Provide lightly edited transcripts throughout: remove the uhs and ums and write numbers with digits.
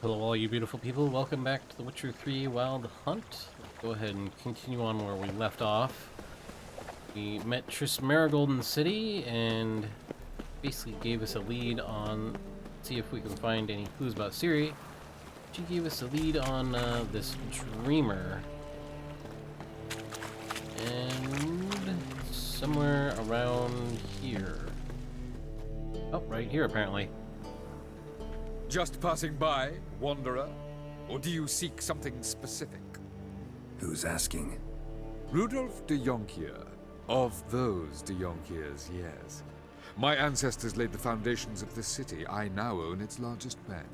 Hello all you beautiful people, welcome back to The Witcher 3 Wild Hunt. Let's go ahead and continue on where we left off. We met Triss Marigold in the city and basically gave us a lead on, see if we can find any clues about Ciri. She gave us a lead on this dreamer. And somewhere around here. Oh, right here apparently. Just passing by, wanderer? Or do you seek something specific? Who's asking? Rudolf de Jonkier. Of those de Jonkiers, yes. My ancestors laid the foundations of this city. I now own its largest bank.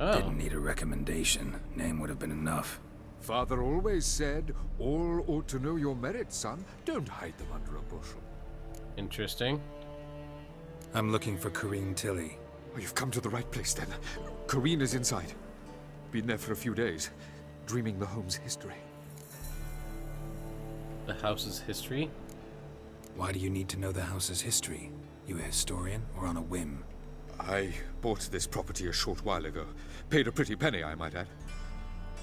Oh. Didn't need a recommendation. Name would have been enough. Father always said, all ought to know your merits, son. Don't hide them under a bushel. Interesting. I'm looking for Corinne Tilly. Oh, you've come to the right place, then. Corinne is inside. Been there for a few days, dreaming the home's history. The house's history? Why do you need to know the house's history? You a historian or on a whim? I bought this property a short while ago. Paid a pretty penny, I might add.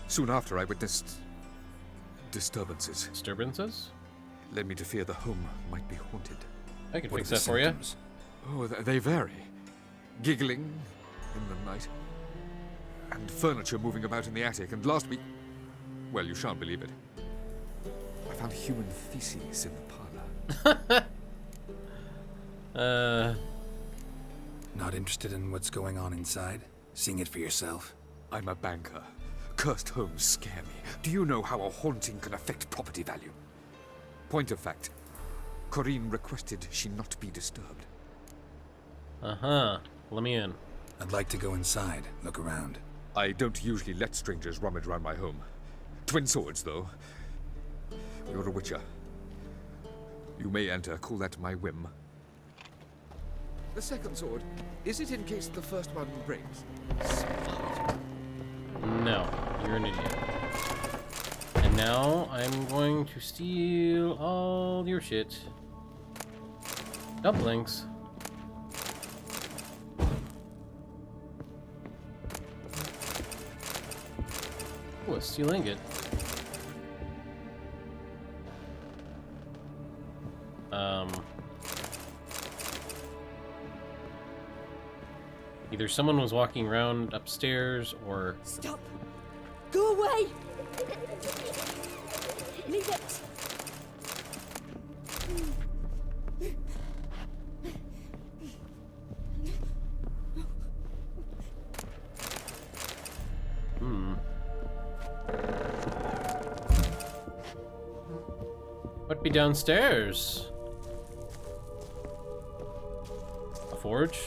Soon after, I witnessed disturbances. Disturbances? Led me to fear the home might be haunted. I can What fix are the that for you. symptoms? Oh, they vary. Giggling in the night. And furniture moving about in the attic. And last week... Well, you shan't believe it. I found human feces in the parlor. Not interested in what's going on inside? Seeing it for yourself? I'm a banker. Cursed homes scare me. Do you know how a haunting can affect property value? Point of fact. Corinne requested she not be disturbed. Uh-huh. Let me in. I'd like to go inside, look around. I don't usually let strangers rummage around my home. Twin swords, though. You're a witcher. You may enter, call that my whim. The second sword, is it in case the first one breaks? No, you're an idiot. And now I'm going to steal all your shit. Dumplings. Ooh, a steel ingot. Either someone was walking around upstairs or... Stop! Go away! Leave it! What be downstairs? A forge?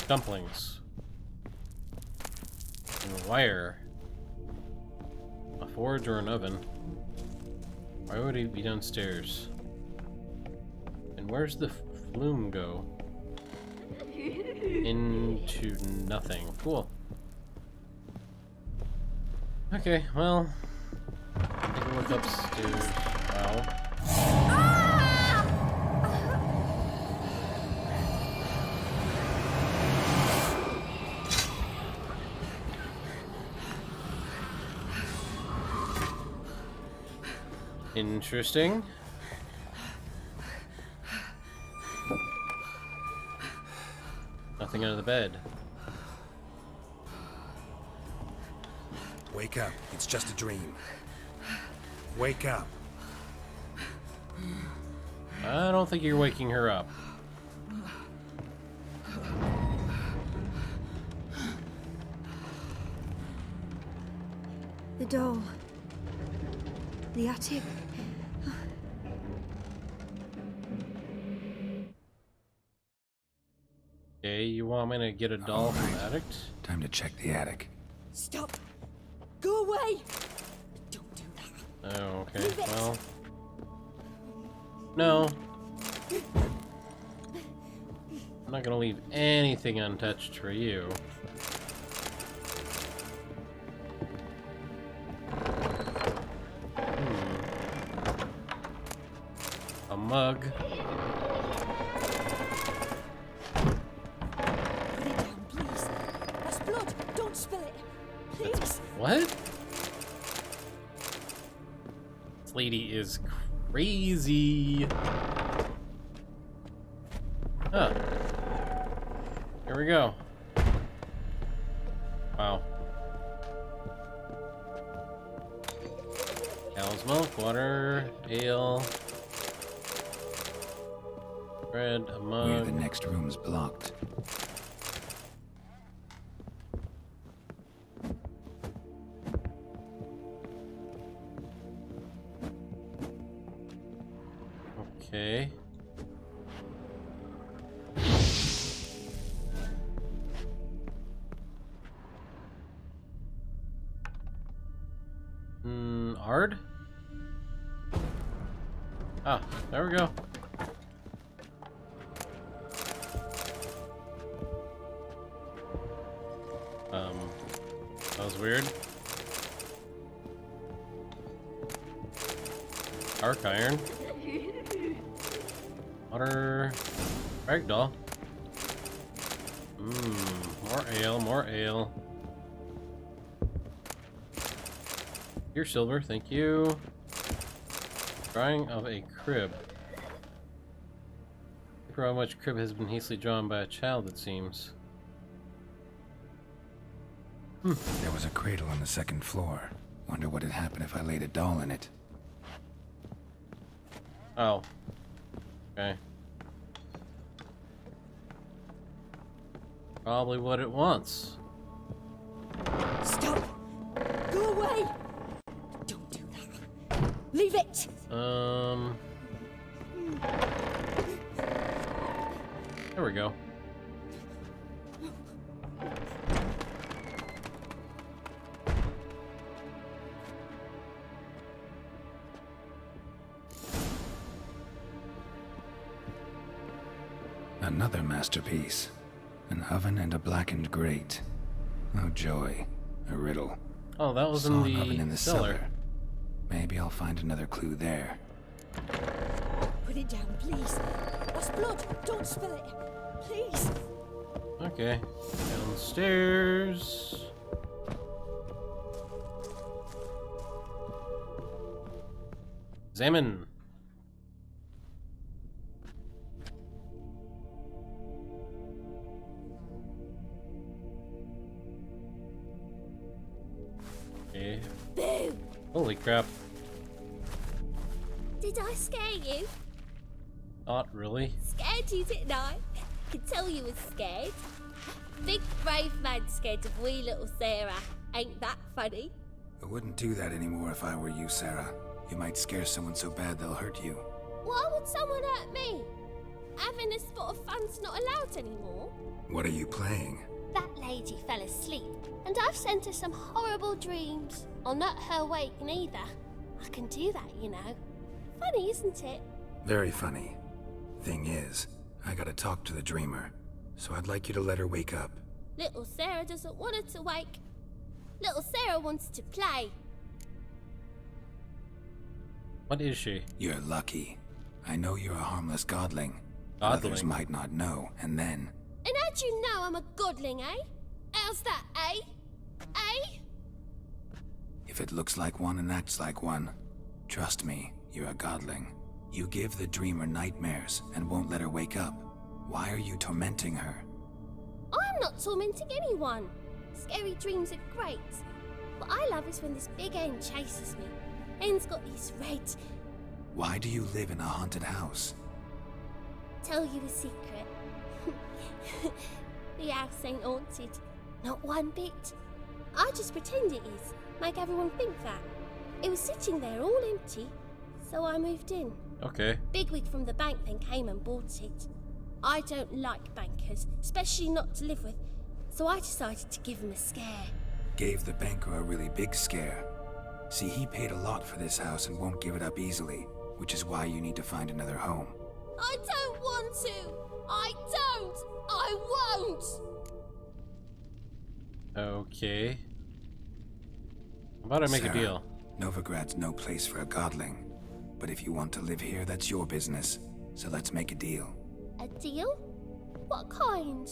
Dumplings. And wire. A forge or an oven. Why would he be downstairs? And where's the flume go? Into nothing. Cool. Okay, well... Take a look upstairs. Wow. Interesting. Nothing under the bed. Wake up, it's just a dream. Wake up. I don't think you're waking her up. The doll. The attic. Okay, you want me to get a doll from the attic? Time to check the attic. Stop! Go away! Don't do that. Oh, okay, Leave it. well... No. I'm not gonna leave anything untouched for you. A mug. Put it down, please. blood! Don't spill it! Please! What? This lady is crazy. Huh. Here we go. Wow. Cow's milk, water, ale, bread, a mug. Where the next room's blocked. Okay. Ard? Ah, there we go. That was weird. Arc iron. Water. Ragdoll. More ale, more ale. Here, silver, thank you. Drawing of a crib. For how much crib has been hastily drawn by a child, it seems. There was a cradle on the second floor. Wonder what had happened if I laid a doll in it. Oh. Okay. Probably what it wants. Stop! Go away! Don't do that. Leave it! There we go. Another masterpiece. An oven and a blackened grate. Oh joy. A riddle. Oh, that was Saw in an oven in the the cellar. Maybe I'll find another clue there. Put it down, please. That's blood! Don't spill it! Please! Okay. Downstairs. Examine. Okay. Boo! Holy crap. Did I scare you? Not really. Scared you, didn't I? Could tell you was scared. Big brave man scared of wee little Sarah. Ain't that funny? I wouldn't do that anymore if I were you, Sarah. You might scare someone so bad they'll hurt you. Why would someone hurt me? Having a spot of fun's not allowed anymore. What are you playing? That lady fell asleep, and I've sent her some horrible dreams. I'll not her wake neither. I can do that, you know. Funny, isn't it? Very funny. Thing is, I gotta talk to the dreamer, so I'd like you to let her wake up. Little Sarah doesn't want her to wake. Little Sarah wants to play. What is she? You're lucky. I know you're a harmless godling. Godling? Others might not know, and then... And how'd you know I'm a godling, eh? How's that, eh? Eh? If it looks like one and acts like one, trust me, you're a godling. You give the dreamer nightmares and won't let her wake up. Why are you tormenting her? I'm not tormenting anyone. Scary dreams are great. What I love is when this big hen chases me. Hen's got this red... Why do you live in a haunted house? Tell you a secret. The house ain't haunted. Not one bit. I just pretend it is. Make everyone think that. It was sitting there all empty, so I moved in. Okay. Bigwig from the bank then came and bought it. I don't like bankers, especially not to live with, so I decided to give him a scare. Gave the banker a really big scare. See, he paid a lot for this house and won't give it up easily, which is why you need to find another home. I don't want to! I don't! I won't! Okay. How about I make a Sarah, deal? Novigrad's no place for a godling. But if you want to live here, that's your business. So let's make a deal. A deal? What kind?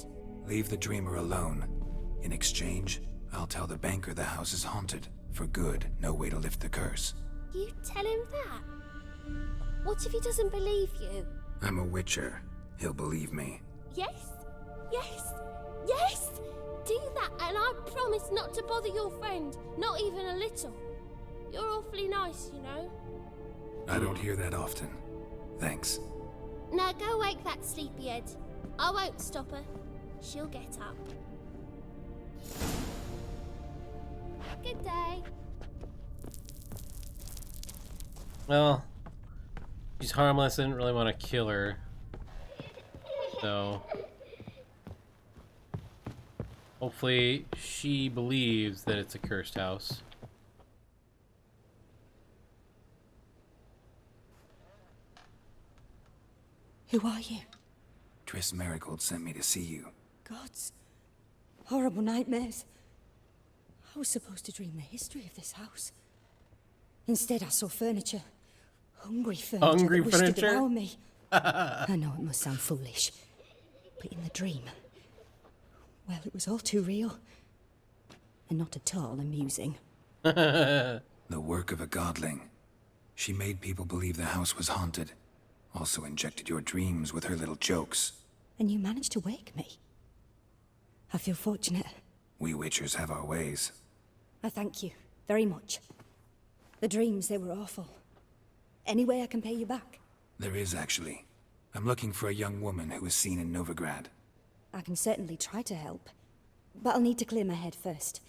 Leave the dreamer alone. In exchange, I'll tell the banker the house is haunted. For good, no way to lift the curse. You tell him that? What if he doesn't believe you? I'm a witcher. He'll believe me. Yes? Yes? Yes! Do that, and I promise not to bother your friend. Not even a little. You're awfully nice, you know. I don't hear that often. Thanks. Now go wake that sleepyhead. I won't stop her. She'll get up. Good day. Well, she's harmless. I didn't really want to kill her. So, hopefully she believes that it's a cursed house. Who are you? Triss Marigold sent me to see you. Gods. Horrible nightmares. I was supposed to dream the history of this house. Instead, I saw furniture. Hungry furniture Hungry that wished to furniture? devour me. I know it must sound foolish, but in the dream, well, it was all too real. And not at all amusing. The work of a godling. She made people believe the house was haunted. Also injected your dreams with her little jokes. And you managed to wake me. I feel fortunate. We witchers have our ways. I thank you very much. The dreams, they were awful. Any way I can pay you back? There is, actually. I'm looking for a young woman who was seen in Novigrad. I can certainly try to help. But I'll need to clear my head first.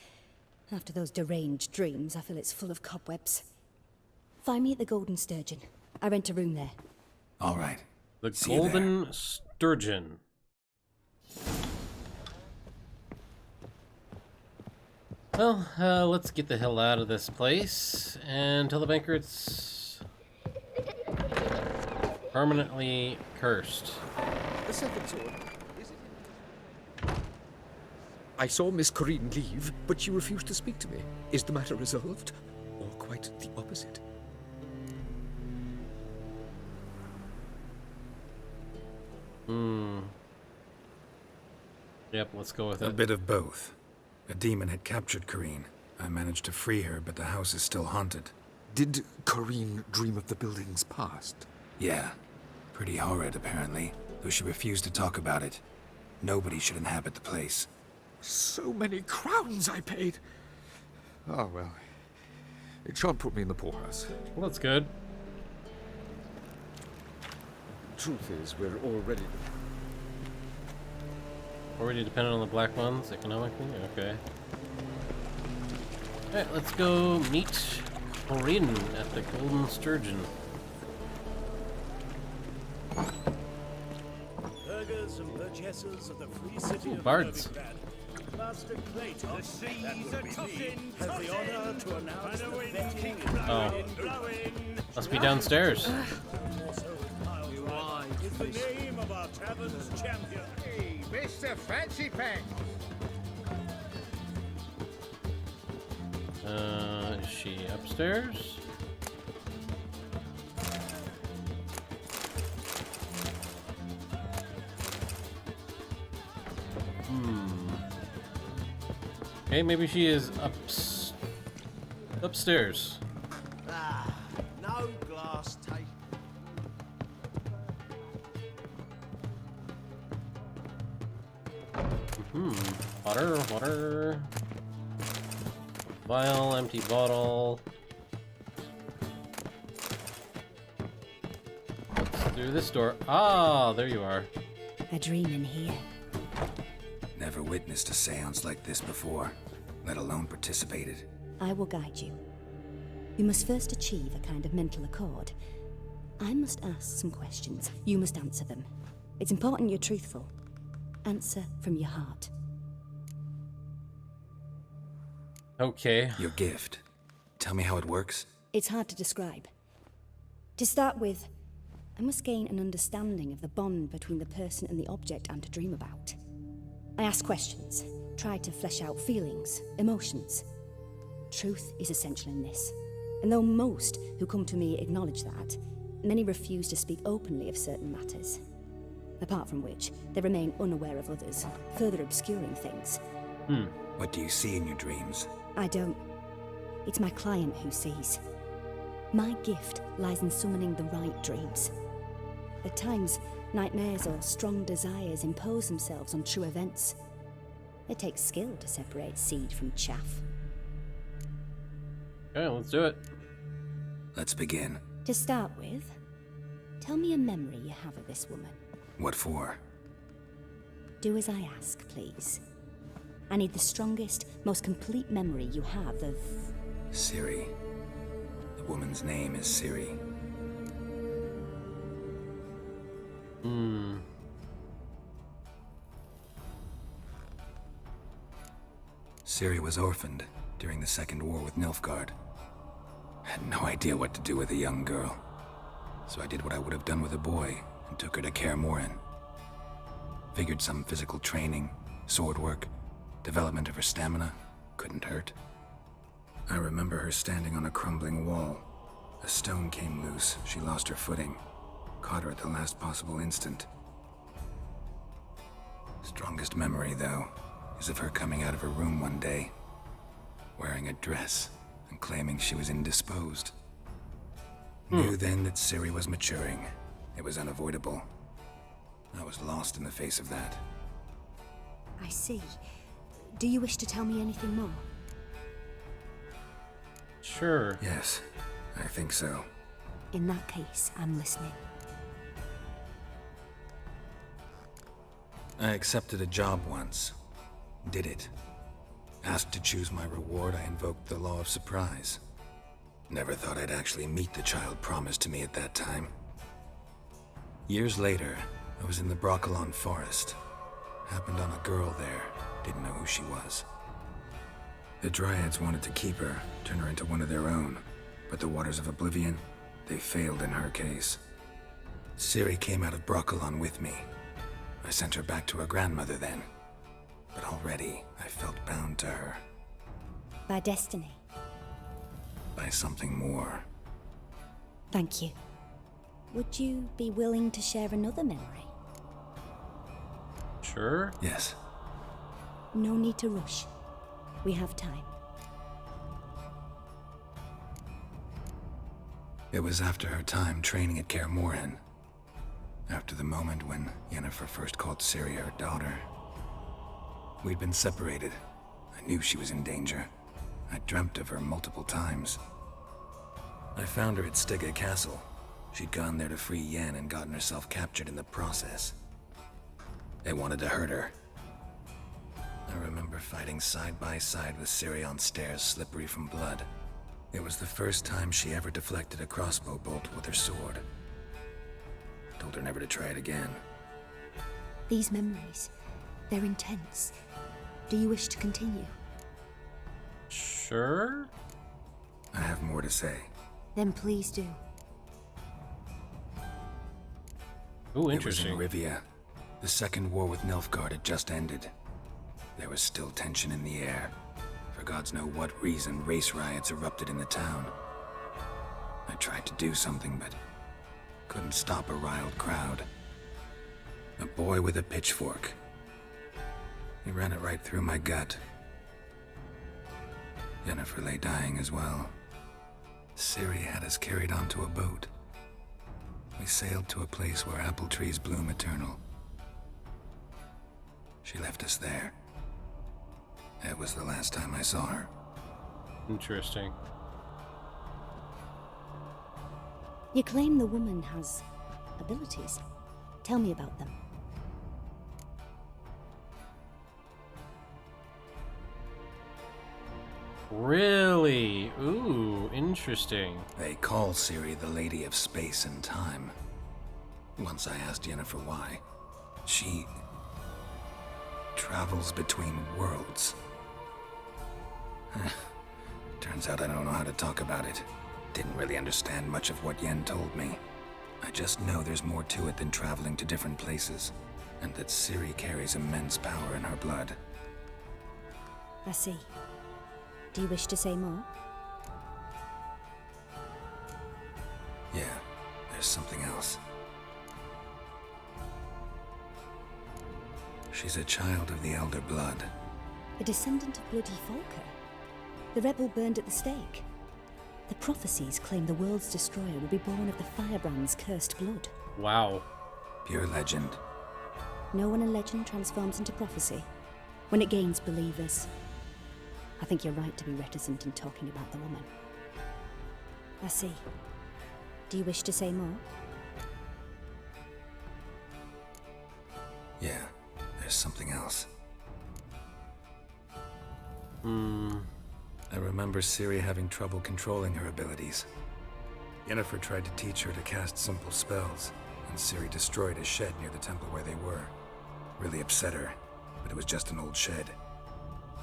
After those deranged dreams, I feel it's full of cobwebs. Find me at the Golden Sturgeon. I rent a room there. All right. The See you there. Golden Sturgeon. Well, let's get the hell out of this place and tell the banker it's permanently cursed. The seventh sword, is it? I saw Miss Corinne leave, but she refused to speak to me. Is the matter resolved? Or quite the opposite? Yep, let's go with A it. bit of both. A demon had captured Corinne. I managed to free her, but the house is still haunted. Did Corinne dream of the building's past? Yeah. Pretty horrid, apparently, though she refused to talk about it. Nobody should inhabit the place. So many crowns I paid! Oh, well. It shan't put me in the poorhouse. Well, that's good. Truth is, we're already... Already dependent on the black ones economically? Okay. Alright, let's go meet Corinne at the Golden Sturgeon. Burghers and burgesses of the free city of bards. Novigrad. Master Clayton, the seas are tossing, has the honor to announce the vetting Oh. Must be downstairs. is the name of our tavern's champion. Hey, Mr. Fancy Pants. Is she upstairs? Okay, maybe she is upstairs. No glass take. Water. Vial, empty bottle. Let's do this door. Ah, there you are. A dream in here. Never witnessed a seance like this before, let alone participated. I will guide you. You must first achieve a kind of mental accord. I must ask some questions. You must answer them. It's important you're truthful. Answer from your heart. Okay. Your gift. Tell me how it works. It's hard to describe. To start with, I must gain an understanding of the bond between the person and the object I'm to dream about. I ask questions, try to flesh out feelings, emotions. Truth is essential in this. And though most who come to me acknowledge that, many refuse to speak openly of certain matters. Apart from which, they remain unaware of others, further obscuring things. What do you see in your dreams? I don't. It's my client who sees. My gift lies in summoning the right dreams. At times, nightmares or strong desires impose themselves on true events. It takes skill to separate seed from chaff. Okay, let's do it. Let's begin. To start with, tell me a memory you have of this woman. What for? Do as I ask, please. I need the strongest, most complete memory you have of... Ciri. The woman's name is Ciri. Ciri was orphaned during the Second War with Nilfgaard. Had no idea what to do with a young girl. So I did what I would have done with a boy and took her to Kaer Morhen. Figured some physical training, sword work, development of her stamina couldn't hurt. I remember her standing on a crumbling wall. A stone came loose, she lost her footing. Caught her at the last possible instant. Strongest memory, though, is of her coming out of her room one day, wearing a dress and claiming she was indisposed. Knew then that Ciri was maturing. It was unavoidable. I was lost in the face of that. I see. Do you wish to tell me anything more? Sure. Yes, I think so. In that case, I'm listening. I accepted a job once. Did it. Asked to choose my reward, I invoked the law of surprise. Never thought I'd actually meet the child promised to me at that time. Years later, I was in the Brochelon forest. Happened on a girl there. Didn't know who she was. The Dryads wanted to keep her, turn her into one of their own. But the Waters of Oblivion, they failed in her case. Ciri came out of Brochelon with me. I sent her back to her grandmother then. But already, I felt bound to her. By destiny. By something more. Thank you. Would you be willing to share another memory? Sure. Yes. No need to rush. We have time. It was after her time training at Kaer Morhen. After the moment when Yennefer first called Ciri her daughter. We'd been separated. I knew she was in danger. I dreamt of her multiple times. I found her at Stege Castle. She'd gone there to free Yen and gotten herself captured in the process. They wanted to hurt her. I remember fighting side by side with Ciri on stairs slippery from blood. It was the first time she ever deflected a crossbow bolt with her sword. Told her never to try it again. These memories, they're intense. Do you wish to continue? Sure. I have more to say. Then please do. Ooh, It was interesting. in Rivia. The Second War with Nilfgaard had just ended. There was still tension in the air. For gods know what reason, race riots erupted in the town. I tried to do something, but couldn't stop a riled crowd. A boy with a pitchfork. He ran it right through my gut. Yennefer lay dying as well. Ciri had us carried onto a boat. We sailed to a place where apple trees bloom eternal. She left us there. That was the last time I saw her. Interesting. You claim the woman has abilities. Tell me about them. Really? Ooh, interesting. They call Ciri the Lady of Space and Time. Once I asked Yennefer why. She travels between worlds. Turns out I don't know how to talk about it. Didn't really understand much of what Yen told me. I just know there's more to it than traveling to different places, and that Ciri carries immense power in her blood. I see. Do you wish to say more? Yeah, there's something else. She's a child of the Elder Blood. A descendant of bloody Falker. The rebel burned at the stake. The prophecies claim the world's destroyer will be born of the firebrand's cursed blood. Wow. Pure legend. Know when a legend transforms into prophecy? When it gains believers. I think you're right to be reticent in talking about the woman. I see. Do you wish to say more? Yeah, there's something else. I remember Ciri having trouble controlling her abilities. Yennefer tried to teach her to cast simple spells, and Ciri destroyed a shed near the temple where they were. Really upset her, but it was just an old shed.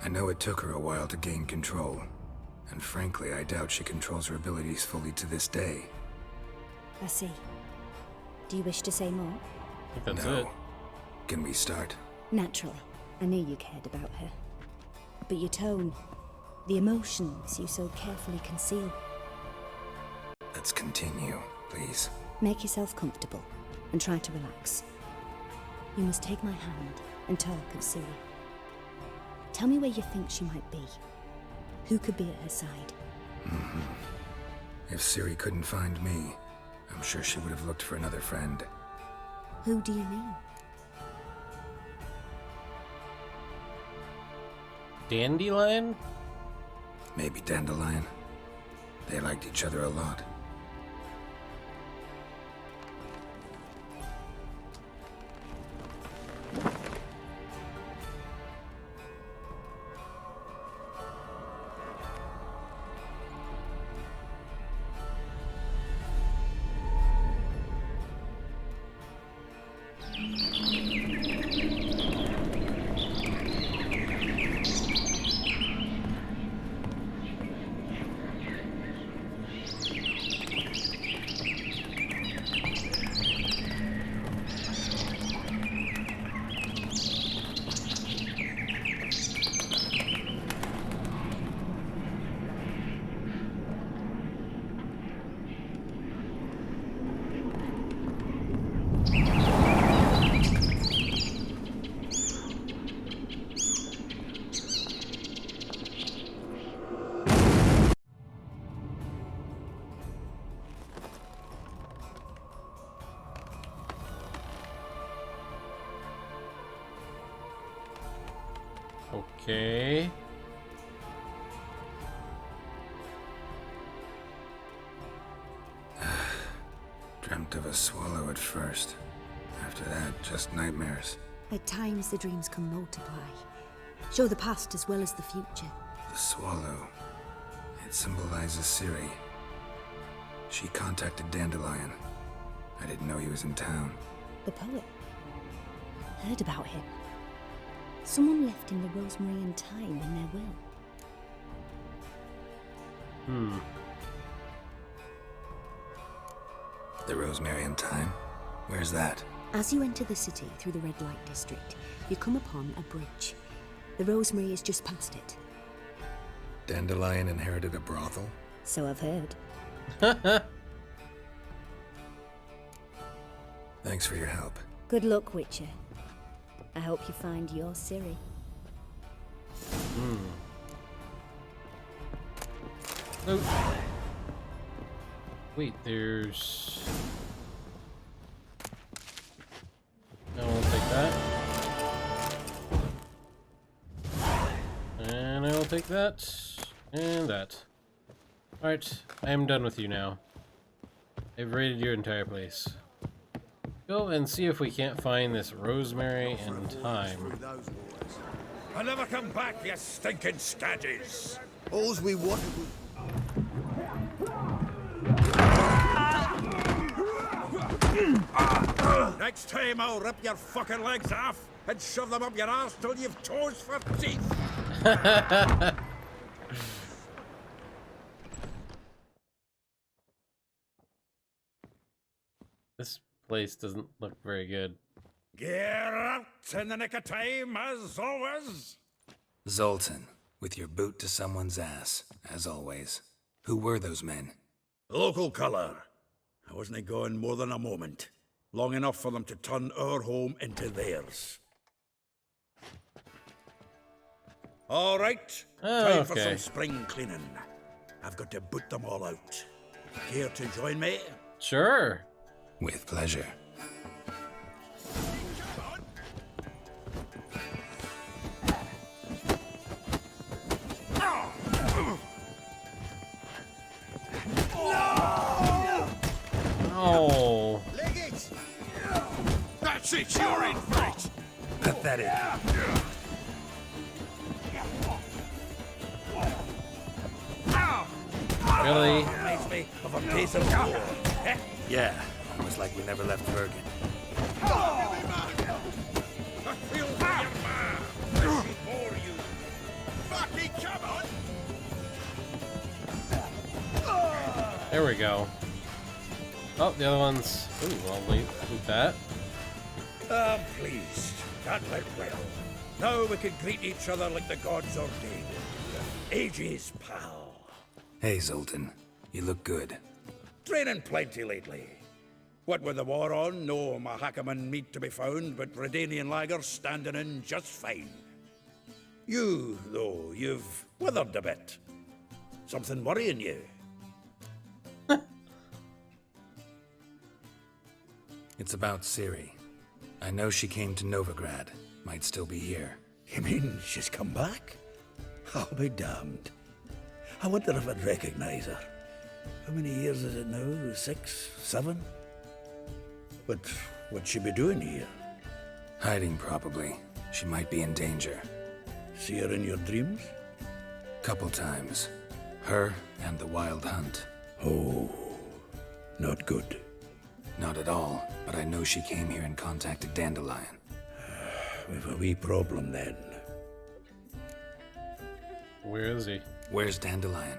I know it took her a while to gain control, and frankly, I doubt she controls her abilities fully to this day. I see. Do you wish to say more? I think that's No. it. Can we start? Naturally. I knew you cared about her. But your tone, the emotions you so carefully conceal. Let's continue, please. Make yourself comfortable and try to relax. You must take my hand and talk of Ciri. Tell me where you think she might be. Who could be at her side? If Ciri couldn't find me, I'm sure she would have looked for another friend. Who do you mean? Dandelion? Maybe Dandelion. They liked each other a lot. Okay. Dreamt of a swallow at first. After that, just nightmares. At times the dreams can multiply. Show the past as well as the future. The swallow. It symbolizes Ciri. She contacted Dandelion. I didn't know he was in town. The poet. Heard about him. Someone left him the rosemary and thyme in their will. The rosemary and thyme? Where's that? As you enter the city through the red light district, you come upon a bridge. The rosemary is just past it. Dandelion inherited a brothel? So I've heard. Thanks for your help. Good luck, Witcher. I hope you find your Ciri. Oh. Wait, there's... No, I'll take that. And I will take that. And that. Alright, I am done with you now. I've raided your entire place. Go and see if we can't find this rosemary and thyme. I'll never come back, you stinking staggies! All's we want. Next time I'll rip your fucking legs off and shove them up your arse till you've toes for teeth! This place doesn't look very good. Get out in the nick of time, as always! Zoltan, with your boot to someone's ass, as always. Who were those men? Local colour. I wasn't gone more than a moment. Long enough for them to turn our home into theirs. All right. Oh, Time for okay. some spring cleaning. I've got to boot them all out. Care to join me? Sure. With pleasure. Oh. Leg it! That's it, you're in for it! Pathetic. Really? Reminds me of a piece of war. Yeah, almost like we never left Bergen. I feel your man. I should bore you. Bucky, come on! There we go. Oh, the other one's... Ooh, I'll leave that. I'm pleased. That went well. Now we can greet each other like the gods ordained. Ages, pal. Hey, Zoltan. You look good. Training plenty lately. What with the war on, no Mahakaman meat to be found, but Redanian lagers standing in just fine. You, though, you've withered a bit. Something worrying you? It's about Ciri. I know she came to Novigrad. Might still be here. You mean she's come back? I'll be damned. I wonder if I'd recognize her. How many years is it now? 6, 7? But what'd she be doing here? Hiding, probably. She might be in danger. See her in your dreams? Couple times. Her and the Wild Hunt. Oh, not good. Not at all, but I know she came here and contacted Dandelion. We've a wee problem then. Where is he? Where's Dandelion?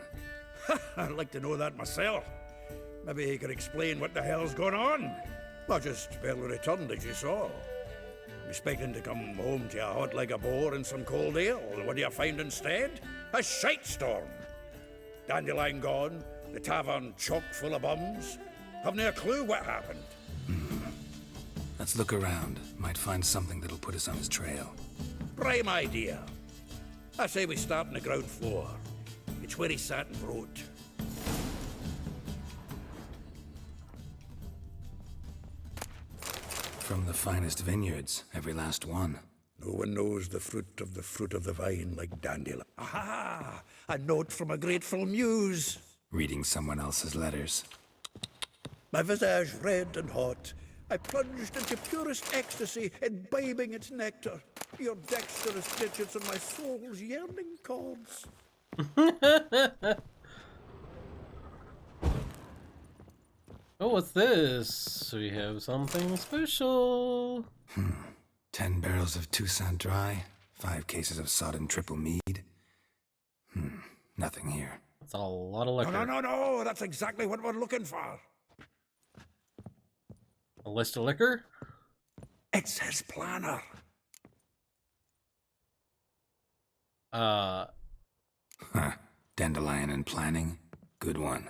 I'd like to know that myself. Maybe he could explain what the hell's going on. I just barely returned, as you saw. Expecting to come home to a hot like a boar and some cold ale. What do you find instead? A shite storm. Dandelion gone, the tavern chock full of bums. Haven't a clue what happened. Let's look around. Might find something that'll put us on his trail. Prime idea. I say we start on the ground floor. It's where he sat and wrote. From the finest vineyards, every last one. No one knows the fruit of the vine like Dandelion. Aha! A note from a grateful muse. Reading someone else's letters. My visage red and hot, I plunged into purest ecstasy, imbibing its nectar. Your dexterous digits on my soul's yearning chords. Oh, what's this? We have something special. 10 barrels of Toussaint Dry, 5 cases of sodden triple mead. Nothing here. That's a lot of liquor. No, that's exactly what we're looking for. A list of liquor? It's his planner. Huh. Dandelion and planning? Good one.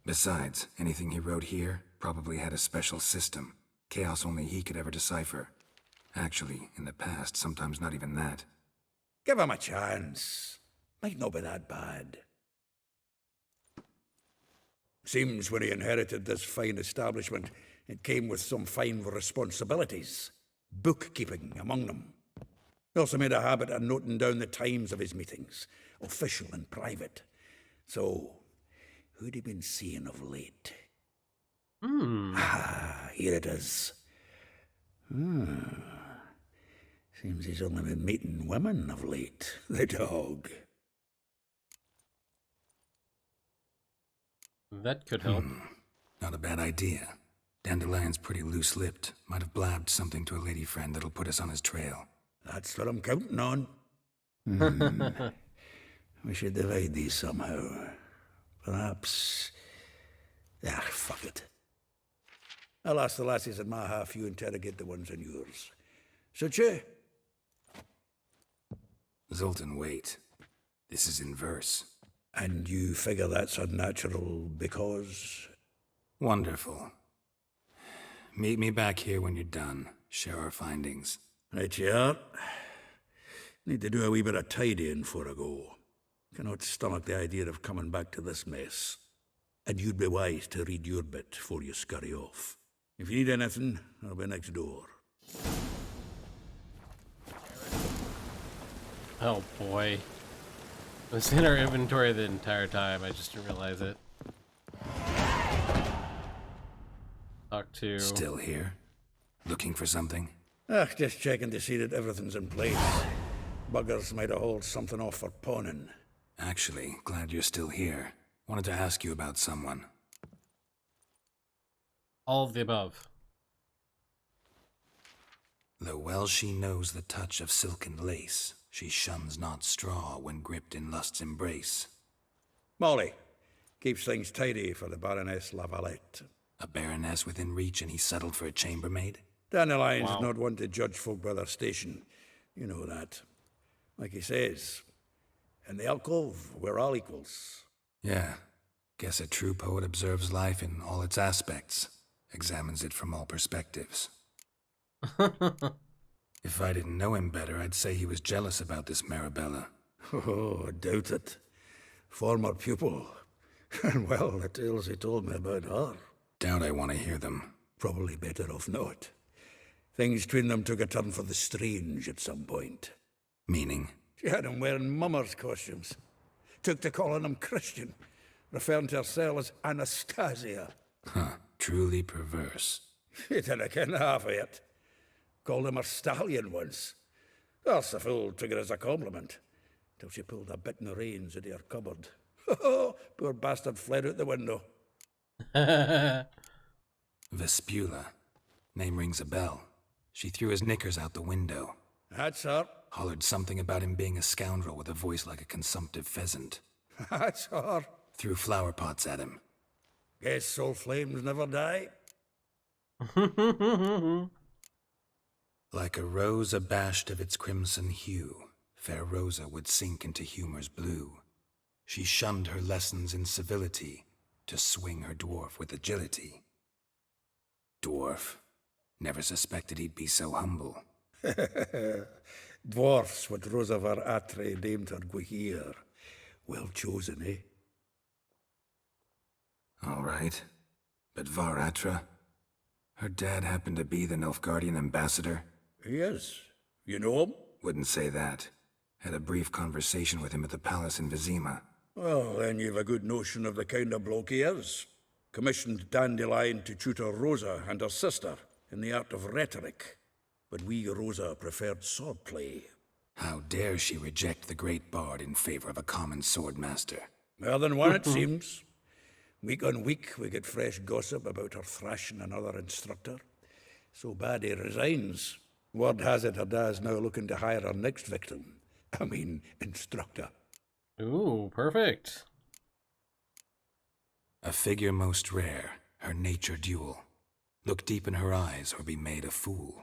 Besides, anything he wrote here probably had a special system. Chaos only he could ever decipher. Actually, in the past, sometimes not even that. Give him a chance. Might not be that bad. Seems when he inherited this fine establishment, it came with some fine responsibilities. Bookkeeping among them. He also made a habit of noting down the times of his meetings, official and private. So, who'd he been seeing of late? Here it is. Seems he's only been meeting women of late, the dog. That could help. Not a bad idea. Dandelion's pretty loose-lipped. Might have blabbed something to a lady friend that'll put us on his trail. That's what I'm counting on. We should divide these somehow. Perhaps... fuck it. I'll ask the lassies in my half, you interrogate the ones in yours. Suit you? Zoltan, wait. This is in verse. And you figure that's unnatural because... Wonderful. Meet me back here when you're done. Share our findings. Right you are. Need to do a wee bit of tidying before I go. Cannot stomach the idea of coming back to this mess. And you'd be wise to read your bit before you scurry off. If you need anything, I'll be next door. Oh boy. It was in our inventory the entire time, I just didn't realize it. Talk to... Still here? Looking for something? Just checking to see that everything's in place. Buggers might have hauled something off for pawning. Actually, glad you're still here. Wanted to ask you about someone. All of the above. Though well she knows the touch of silken lace, she shuns not straw when gripped in lust's embrace. Molly, keeps things tidy for the Baroness Lavalette. A baroness within reach and he settled for a chambermaid? Dandelion's Wow. not one to judge folk by their station. You know that. Like he says, in the alcove, we're all equals. Yeah. Guess a true poet observes life in all its aspects, examines it from all perspectives. If I didn't know him better, I'd say he was jealous about this Marabella. Oh, I doubt it. Former pupil. And well, the tales he told me about her. Doubt I want to hear them. Probably better off not. Things between them took a turn for the strange at some point. Meaning? She had him wearing mummers' costumes. Took to calling him Christian, referring to herself as Anastasia. Huh. Truly perverse. He didn't ken half of it. Called him a stallion once. Well, the fool took it as a compliment, till she pulled a bit in the reins into her cupboard. Poor bastard fled out the window. Vespula. Name rings a bell. She threw his knickers out the window. That's her. Hollered something about him being a scoundrel with a voice like a consumptive pheasant. That's her. Threw flower pots at him. Guess soul flames never die. Like a rose abashed of its crimson hue, fair Rosa would sink into humor's blue. She shunned her lessons in civility, to swing her dwarf with agility. Dwarf. Never suspected he'd be so humble. Dwarfs what Rosa var Atre named her Guihir. Well chosen, eh? All right. But Varatra? Her dad happened to be the Nilfgaardian ambassador? He is. You know him? Wouldn't say that. Had a brief conversation with him at the palace in Vizima. Well, then you've a good notion of the kind of bloke he is. Commissioned Dandelion to tutor Rosa and her sister in the art of rhetoric. But we, Rosa, preferred swordplay. How dare she reject the great bard in favor of a common swordmaster? More than one, it seems. Week on week, we get fresh gossip about her thrashing another instructor. So bad he resigns. Word has it her dad's now looking to hire her next victim. I mean, instructor. Ooh, perfect. A figure most rare, her nature dual. Look deep in her eyes or be made a fool.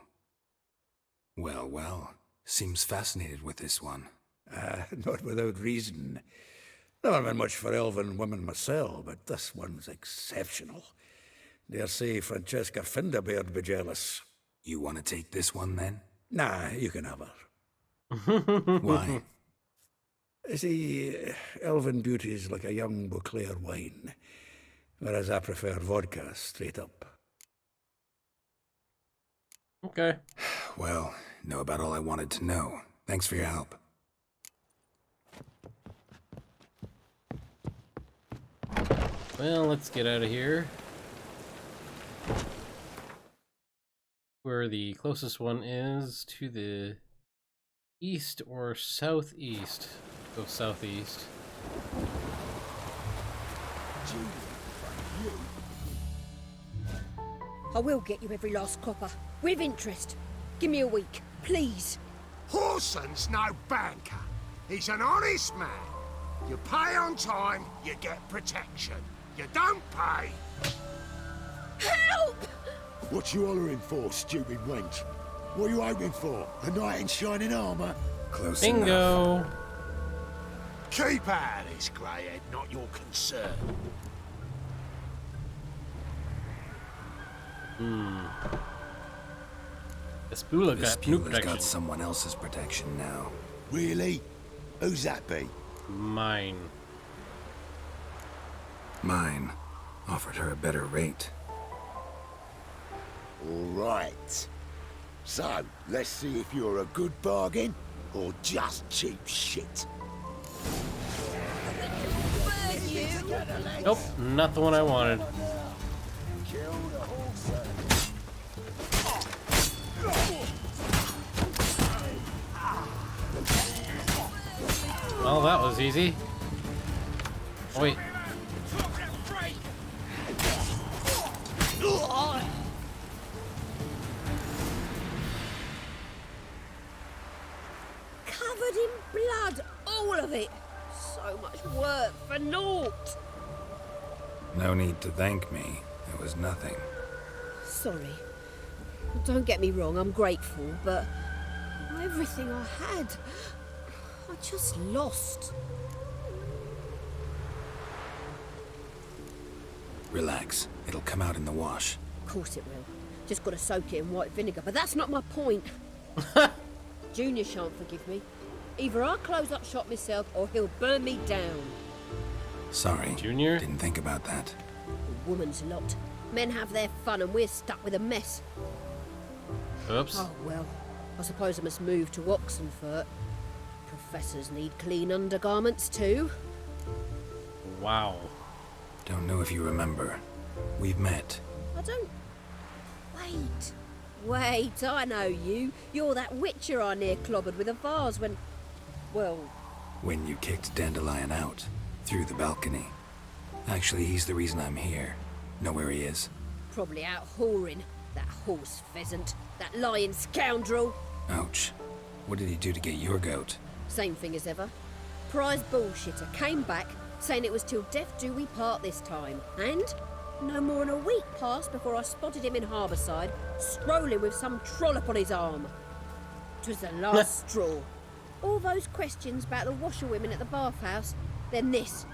Well, well, seems fascinated with this one. Not without reason. Never been much for elven women myself, but this one's exceptional. Dare say Francesca Finderbeard be jealous. You want to take this one then? Nah, you can have her. Why? See, elven beauty's like a young Beauclair wine, whereas I prefer vodka straight up. Okay. Well, know about all I wanted to know. Thanks for your help. Well, let's get out of here. Where the closest one is to the east or southeast. Go southeast. I will get you every last copper. With interest. Give me a week, please. Horson's no banker. He's an honest man. You pay on time, you get protection. You don't pay. Help! What you hollering for, stupid wench? What are you hoping for? A knight in shining armor? Close enough. Bingo! Keep out of this, greyhead, not your concern. Vespula got new Vespula's protection. got someone else's protection now. Really? Who's that be? Mine. Mine offered her a better rate. All right. So, let's see if you're a good bargain or just cheap shit. Nope, not the one I wanted. Well, that was easy. Oh, wait. Covered in blood, all of it. So much work for naught. No need to thank me. It was nothing. Sorry. Don't get me wrong, I'm grateful, but everything I had, I just lost. Relax. It'll come out in the wash. Of course it will. Just gotta soak it in white vinegar, but that's not my point. Junior shan't forgive me. Either I'll close up shop myself or he'll burn me down. Sorry. Junior? Didn't think about that. The woman's lot. Men have their fun and we're stuck with a mess. Oops. Oh well, I suppose I must move to Oxenfurt. Professors need clean undergarments too. Wow. Don't know if you remember. We've met. I don't... Wait, I know you. You're that witcher I near clobbered with a vase when... Well... When you kicked Dandelion out. Through the balcony. Actually, he's the reason I'm here. Know where he is? Probably out whoring. That horse pheasant. That lying scoundrel. Ouch. What did he do to get your goat? Same thing as ever. Prize bullshitter came back, saying it was till death do we part this time. And no more than a week passed before I spotted him in Harbourside, strolling with some trollop on his arm. 'Twas the last straw. All those questions about the washerwomen at the bathhouse, then this.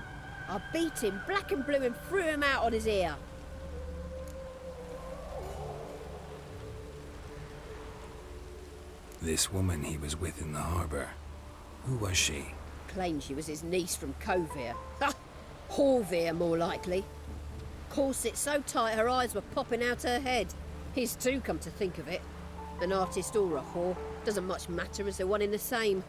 I beat him black and blue and threw him out on his ear. This woman he was with in the harbour. Who was she? Claimed she was his niece from Kovir. Ha! Horvir, more likely. Corset so tight her eyes were popping out her head. His too, come to think of it. An artist or a whore. Doesn't much matter as they're one in the same.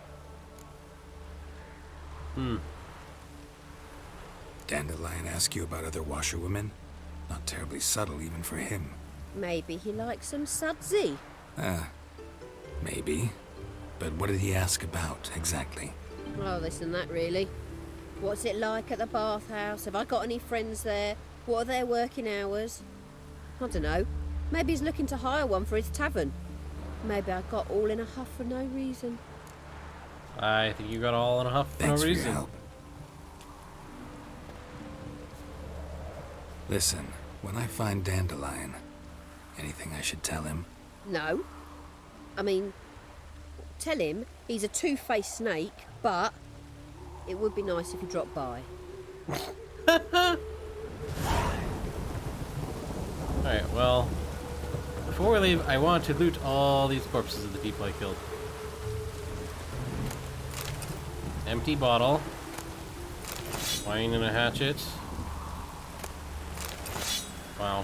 Dandelion ask you about other washerwomen? Not terribly subtle even for him. Maybe he likes some sudsy. Maybe. But what did he ask about, exactly? Oh, this and that, really. What's it like at the bathhouse? Have I got any friends there? What are their working hours? I don't know. Maybe he's looking to hire one for his tavern. Maybe I got all in a huff for no reason. I think you got all in a huff for Thanks no for your reason. help. Listen, when I find Dandelion, anything I should tell him? No. I mean, tell him he's a two-faced snake, but it would be nice if he dropped by. Alright, well, before we leave, I want to loot all these corpses of the people I killed. Empty bottle. Wine and a hatchet. Wow.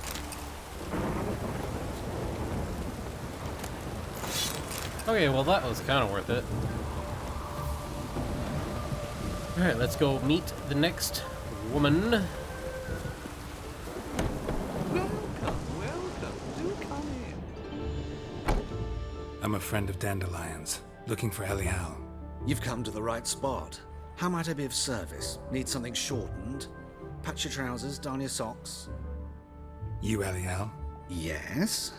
Okay, well that was kind of worth it. Alright, let's go meet the next woman. Welcome. Do come in. I'm a friend of Dandelion's, looking for Elial. You've come to the right spot. How might I be of service? Need something shortened? Patch your trousers, darn your socks? You Elial? Yes.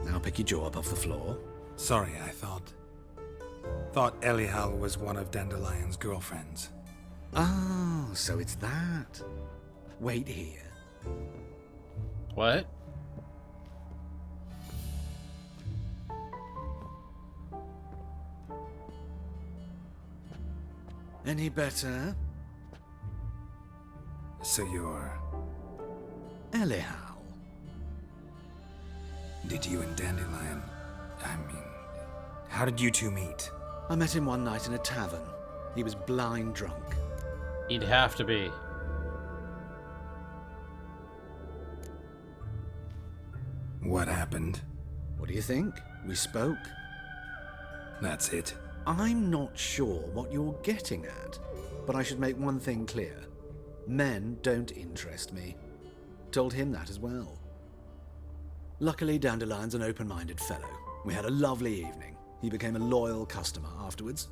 Now pick your jaw up off the floor. Sorry, I thought Elial was one of Dandelion's girlfriends. Oh, so it's that. Wait here. What? Any better? So you're... Elial. Did you and Dandelion... I mean... How did you two meet? I met him one night in a tavern. He was blind drunk. He'd have to be. What happened? What do you think? We spoke. That's it. I'm not sure what you're getting at, but I should make one thing clear. Men don't interest me. Told him that as well. Luckily, Dandelion's an open-minded fellow. We had a lovely evening. He became a loyal customer afterwards.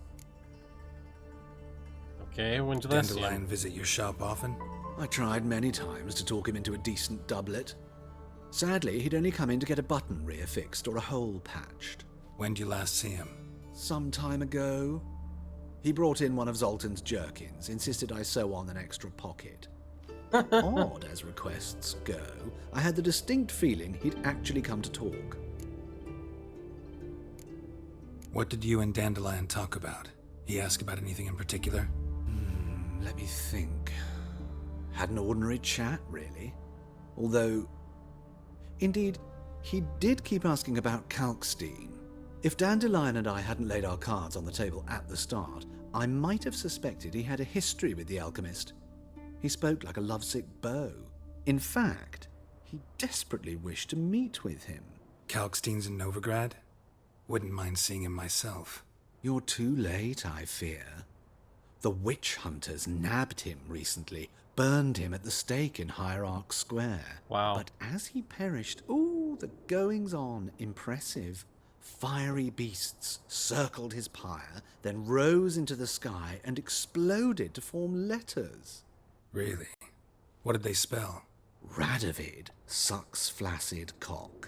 Okay, when'd you last see Dandelion him? visit your shop often? I tried many times to talk him into a decent doublet. Sadly, he'd only come in to get a button reaffixed or a hole patched. When'd you last see him? Some time ago. He brought in one of Zoltan's jerkins, insisted I sew on an extra pocket. Odd as requests go, I had the distinct feeling he'd actually come to talk. What did you and Dandelion talk about? He asked about anything in particular? Let me think. Had an ordinary chat, really. Although, indeed, he did keep asking about Kalkstein. If Dandelion and I hadn't laid our cards on the table at the start, I might have suspected he had a history with the alchemist. He spoke like a lovesick beau. In fact, he desperately wished to meet with him. Kalkstein's in Novigrad? Wouldn't mind seeing him myself. You're too late, I fear. The witch hunters nabbed him recently, burned him at the stake in Hierarch Square. Wow. But as he perished, ooh, the goings-on, impressive. Fiery beasts circled his pyre, then rose into the sky and exploded to form letters. Really? What did they spell? Radovid sucks flaccid cock.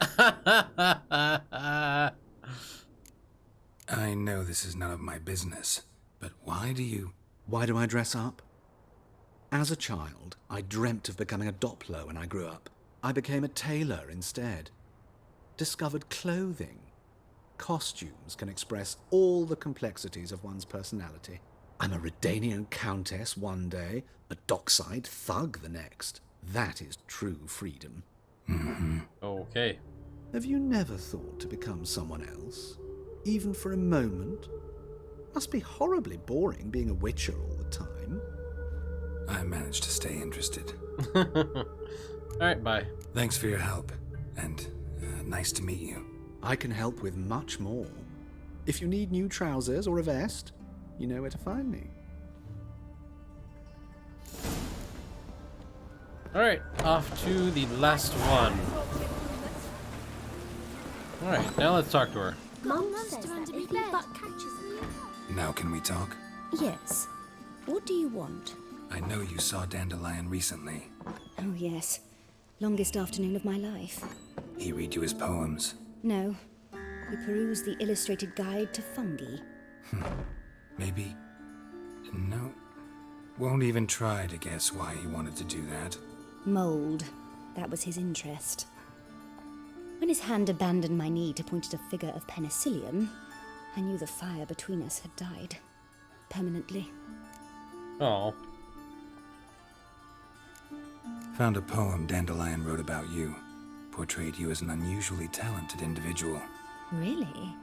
I know this is none of my business, but why do I dress up? As a child, I dreamt of becoming a Doppler when I grew up. I became a tailor instead. Discovered clothing. Costumes can express all the complexities of one's personality. I'm a Redanian countess one day, a dockside thug the next. That is true freedom. Okay. Have you never thought to become someone else? Even for a moment? Must be horribly boring being a witcher all the time. I managed to stay interested. Alright, bye. Thanks for your help, and nice to meet you. I can help with much more. If you need new trousers or a vest, you know where to find me. Alright, off to the last one. Alright, now let's talk to her. Mum says that if your butt catches me. Now can we talk? Yes. What do you want? I know you saw Dandelion recently. Oh, yes. Longest afternoon of my life. He read you his poems. No. We perused the illustrated guide to fungi. Maybe... No. Won't even try to guess why he wanted to do that. Mold. That was his interest. When his hand abandoned my knee to point at a figure of penicillium, I knew the fire between us had died. Permanently. Oh. Found a poem Dandelion wrote about you. Portrayed you as an unusually talented individual. Really?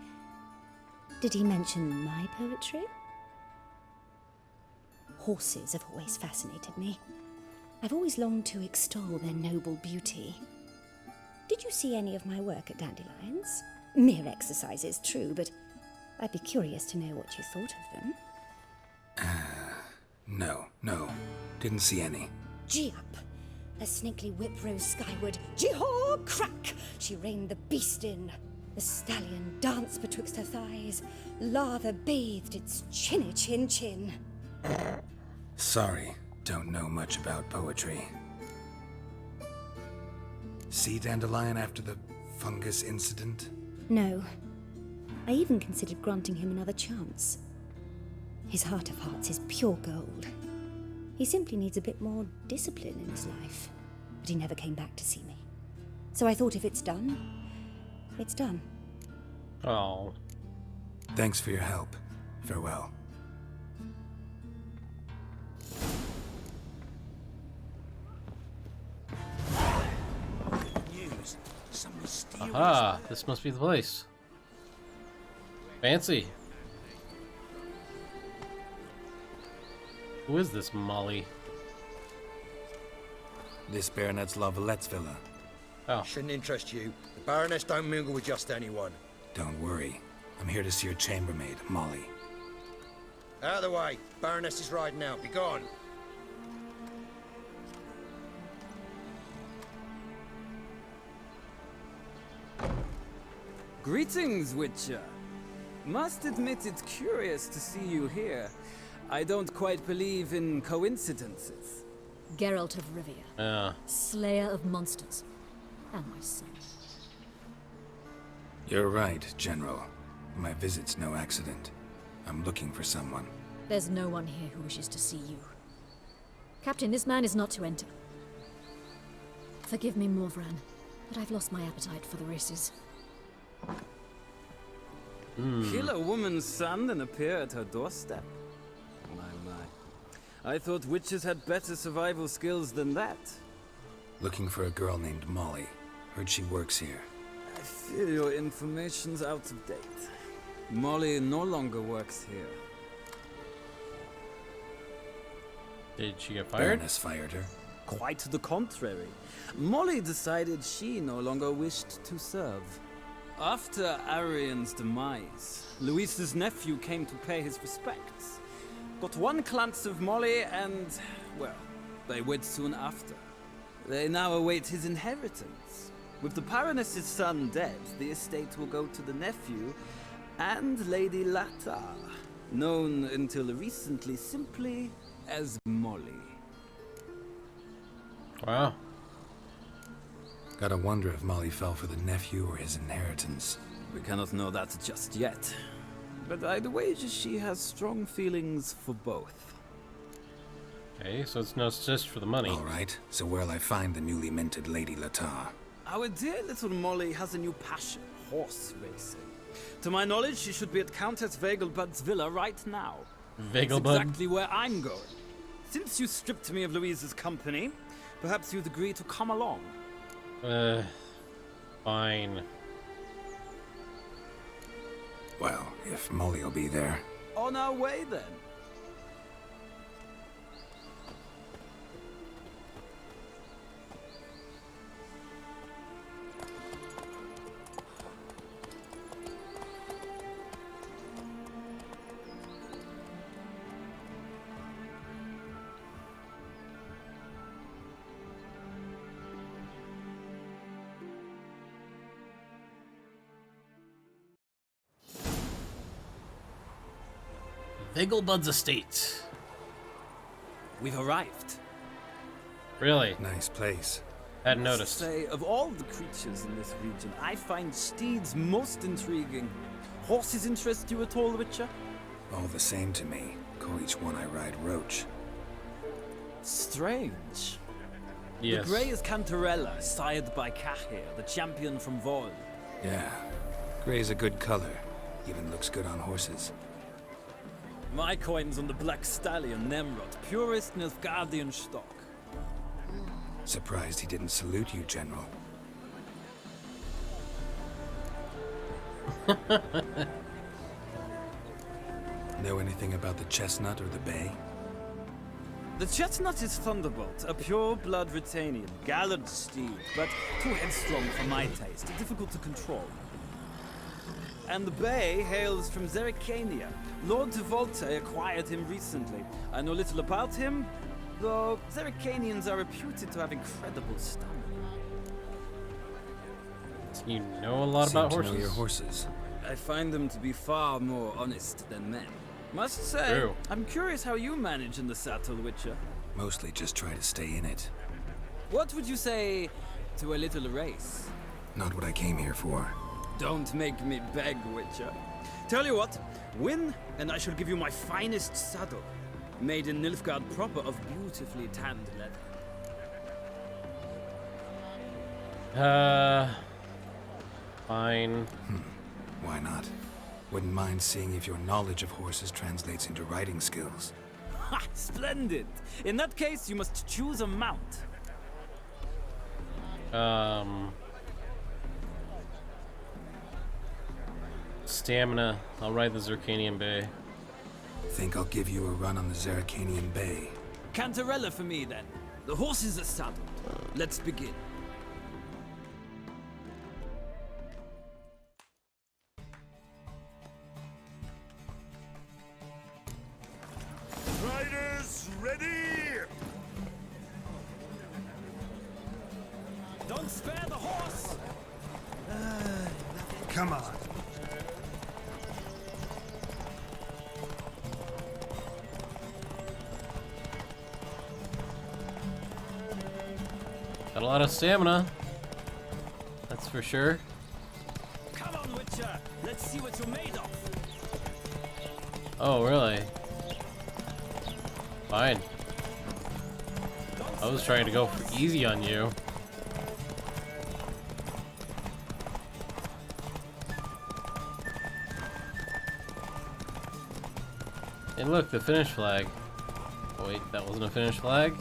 Did he mention my poetry? Horses have always fascinated me. I've always longed to extol their noble beauty. Did you see any of my work at Dandelion's? Mere exercises, true, but I'd be curious to know what you thought of them. No. Didn't see any. Gee up! A snakely whip rose skyward. Gee-haw! Crack! She reined the beast in. The stallion danced betwixt her thighs. Lather bathed its chinny chin. Sorry, don't know much about poetry. See Dandelion after the fungus incident? No. I even considered granting him another chance. His heart of hearts is pure gold. He simply needs a bit more discipline in his life. But he never came back to see me. So I thought if it's done, it's done. Oh. Thanks for your help. Farewell. News. Some mysterious Aha, this must be the place. Fancy. Who is this Molly? This Baronet's La Vallette's villa. Oh. Shouldn't interest you. The Baroness don't mingle with just anyone. Don't worry. I'm here to see your chambermaid, Molly. Out of the way. Baroness is riding out. Be gone. Greetings, Witcher. Must admit it's curious to see you here. I don't quite believe in coincidences. Geralt of Rivia, Slayer of monsters, and my son. You're right, General. My visit's no accident. I'm looking for someone. There's no one here who wishes to see you. Captain, this man is not to enter. Forgive me, Morvran, but I've lost my appetite for the races. Kill a woman's son and appear at her doorstep? My. I thought witches had better survival skills than that. Looking for a girl named Molly. Heard she works here. I fear your information's out of date. Molly no longer works here. Did she get fired? Baroness fired her. Quite the contrary. Molly decided she no longer wished to serve. After Arian's demise, Luis's nephew came to pay his respects. Got one glance of Molly and, well, they wed soon after. They now await his inheritance. With the Baroness's son dead, the estate will go to the nephew and Lady Latta, known until recently simply as Molly. Wow. Gotta wonder if Molly fell for the nephew or his inheritance. We cannot know that just yet. But I'd wager she has strong feelings for both. Okay, so it's not just for the money. Alright, so where'll I find the newly minted Lady Latta? Our dear little Molly has a new passion, horse racing. To my knowledge, she should be at Countess Vegelbud's villa right now. That's exactly where I'm going. Since you stripped me of Louise's company, perhaps you'd agree to come along. Fine. Well, if Molly'll be there. On our way, then. Vegelbud's estate. We've arrived. Really? Nice place. Hadn't noticed. Say, of all the creatures in this region, I find steeds most intriguing. Horses interest you at all, Witcher? All the same to me. Call each one I ride Roach. Strange. Yes. The grey is Cantarella, sired by Cahir, the champion from Vol. Yeah. Gray's a good color. Even looks good on horses. My coin's on the Black Stallion, Nemrod, purest Nilfgaardian stock. Surprised he didn't salute you, General. Know anything about the chestnut or the bay? The chestnut is Thunderbolt, a pure-blood Retanian, gallant steed, but too headstrong for my taste, difficult to control. And the bay hails from Zericania. Lord de Volte acquired him recently. I know little about him, though Zericanians are reputed to have incredible stamina. You know a lot about horses? Know your horses. I find them to be far more honest than men. Must say, True. I'm curious how you manage in the saddle, Witcher. Mostly just try to stay in it. What would you say to a little race? Not what I came here for. Don't make me beg, Witcher. Tell you what, win, and I shall give you my finest saddle, made in Nilfgaard proper of beautifully tanned leather. Fine. Why not? Wouldn't mind seeing if your knowledge of horses translates into riding skills. Ha! Splendid! In that case, you must choose a mount. Stamina. I'll ride the Zircanian Bay. Think I'll give you a run on the Zerrikanian Bay? Cantarella for me, then. The horses are saddled. Let's begin. Riders, ready! Don't spare the horse! Come on. Got a lot of stamina. That's for sure. Come on, Witcher! Let's see what you're made of! Oh, really? Fine. I was trying to go for easy on you. And look, the finish flag. Oh, wait, that wasn't a finish flag?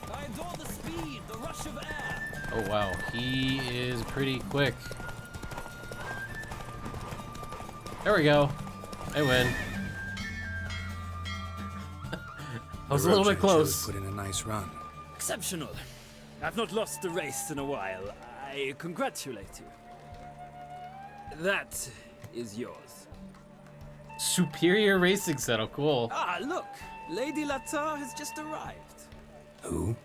I adore the speed, the rush of air! Oh, wow. He is pretty quick. There we go. I win. I was a little bit close. Put in a nice run. Exceptional. I've not lost a race in a while. I congratulate you. That is yours. Superior racing saddle, cool. Ah, look! Lady Latar has just arrived. Who?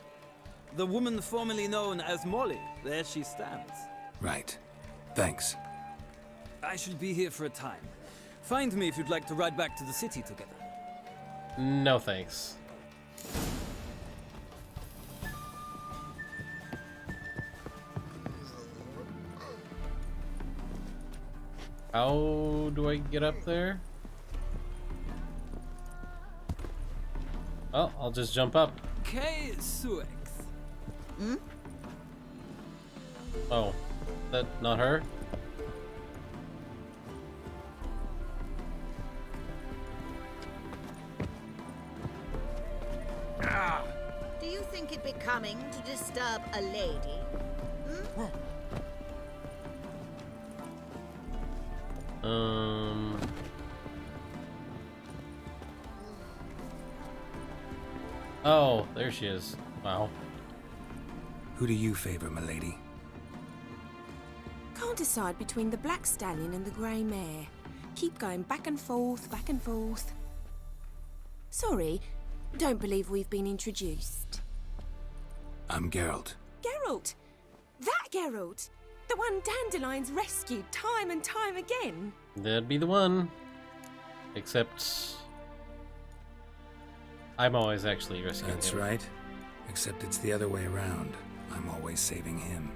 The woman formerly known as Molly. There she stands. Right. Thanks. I shall be here for a time. Find me if you'd like to ride back to the city together. No thanks. How do I get up there? Oh, I'll just jump up. K. Suex. Hmm? Oh, that not her? Do you think it becoming to disturb a lady? Hmm? Oh, there she is. Wow. Who do you favor, milady? Can't decide between the black stallion and the grey mare. Keep going back and forth, back and forth. Sorry, don't believe we've been introduced. I'm Geralt. Geralt! That Geralt! The one Dandelion's rescued time and time again. That'd be the one. Except I'm always actually rescuing That's him. right. Except it's the other way around. I'm always saving him.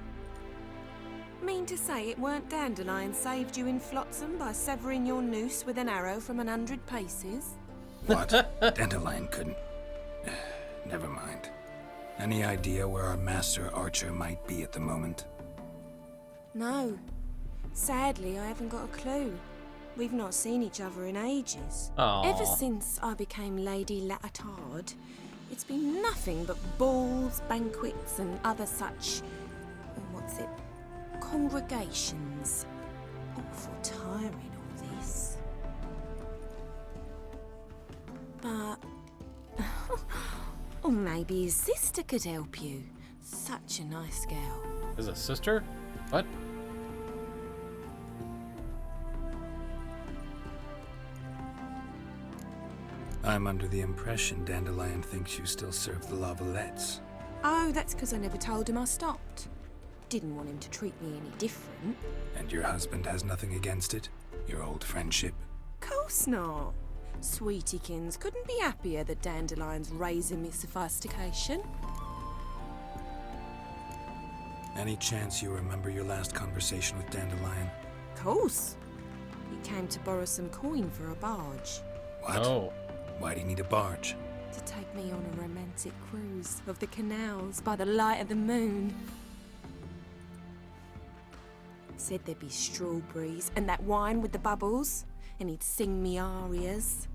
Mean to say it weren't Dandelion saved you in Flotsam by severing your noose with an arrow from 100 paces? What? Dandelion couldn't. Never mind. Any idea where our master archer might be at the moment? No. Sadly, I haven't got a clue. We've not seen each other in ages. Aww. Ever since I became Lady Latard, it's been nothing but balls, banquets, and other such... congregations. Awful tiring, all this. But... or maybe his sister could help you. Such a nice girl. Is a sister? What? I'm under the impression Dandelion thinks you still serve the Lavalettes. Oh, that's because I never told him I stopped. Didn't want him to treat me any different. And your husband has nothing against it? Your old friendship? Course not. Sweetiekins couldn't be happier that Dandelion's raising me sophistication. Any chance you remember your last conversation with Dandelion? Course. He came to borrow some coin for a barge. What? Oh. Why'd he need a barge? To take me on a romantic cruise of the canals by the light of the moon. Said there'd be strawberries and that wine with the bubbles, and he'd sing me arias.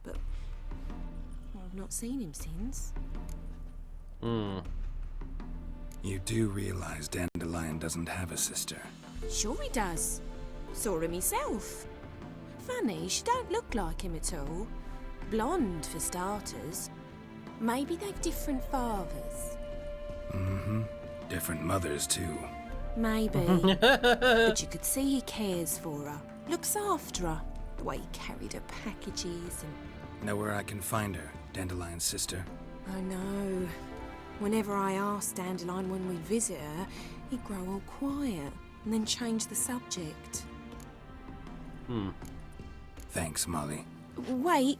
But I've not seen him since. Hmm. You do realize Dandelion doesn't have a sister. Sure he does. Saw him myself. Funny, she don't look like him at all. Blonde, for starters. Maybe they've different fathers. Mm-hmm. Different mothers, too. Maybe. But you could see he cares for her. Looks after her. The way he carried her packages and... Know where I can find her, Dandelion's sister? I know. Whenever I asked Dandelion when we'd visit her, he'd grow all quiet and then change the subject. Thanks, Molly. Wait.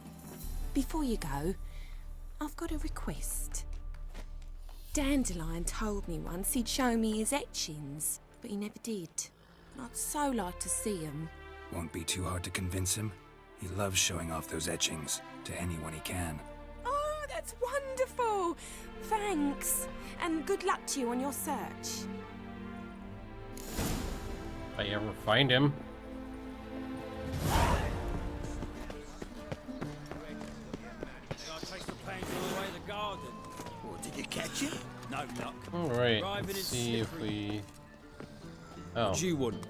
Before you go, I've got a request. Dandelion told me once he'd show me his etchings, but he never did. I'd so like to see them. Won't be too hard to convince him. He loves showing off those etchings to anyone he can. Oh, that's wonderful! Thanks, and good luck to you on your search. If I ever find him. Did you catch him? No luck. Alright, let's see if we... Oh. What do you want?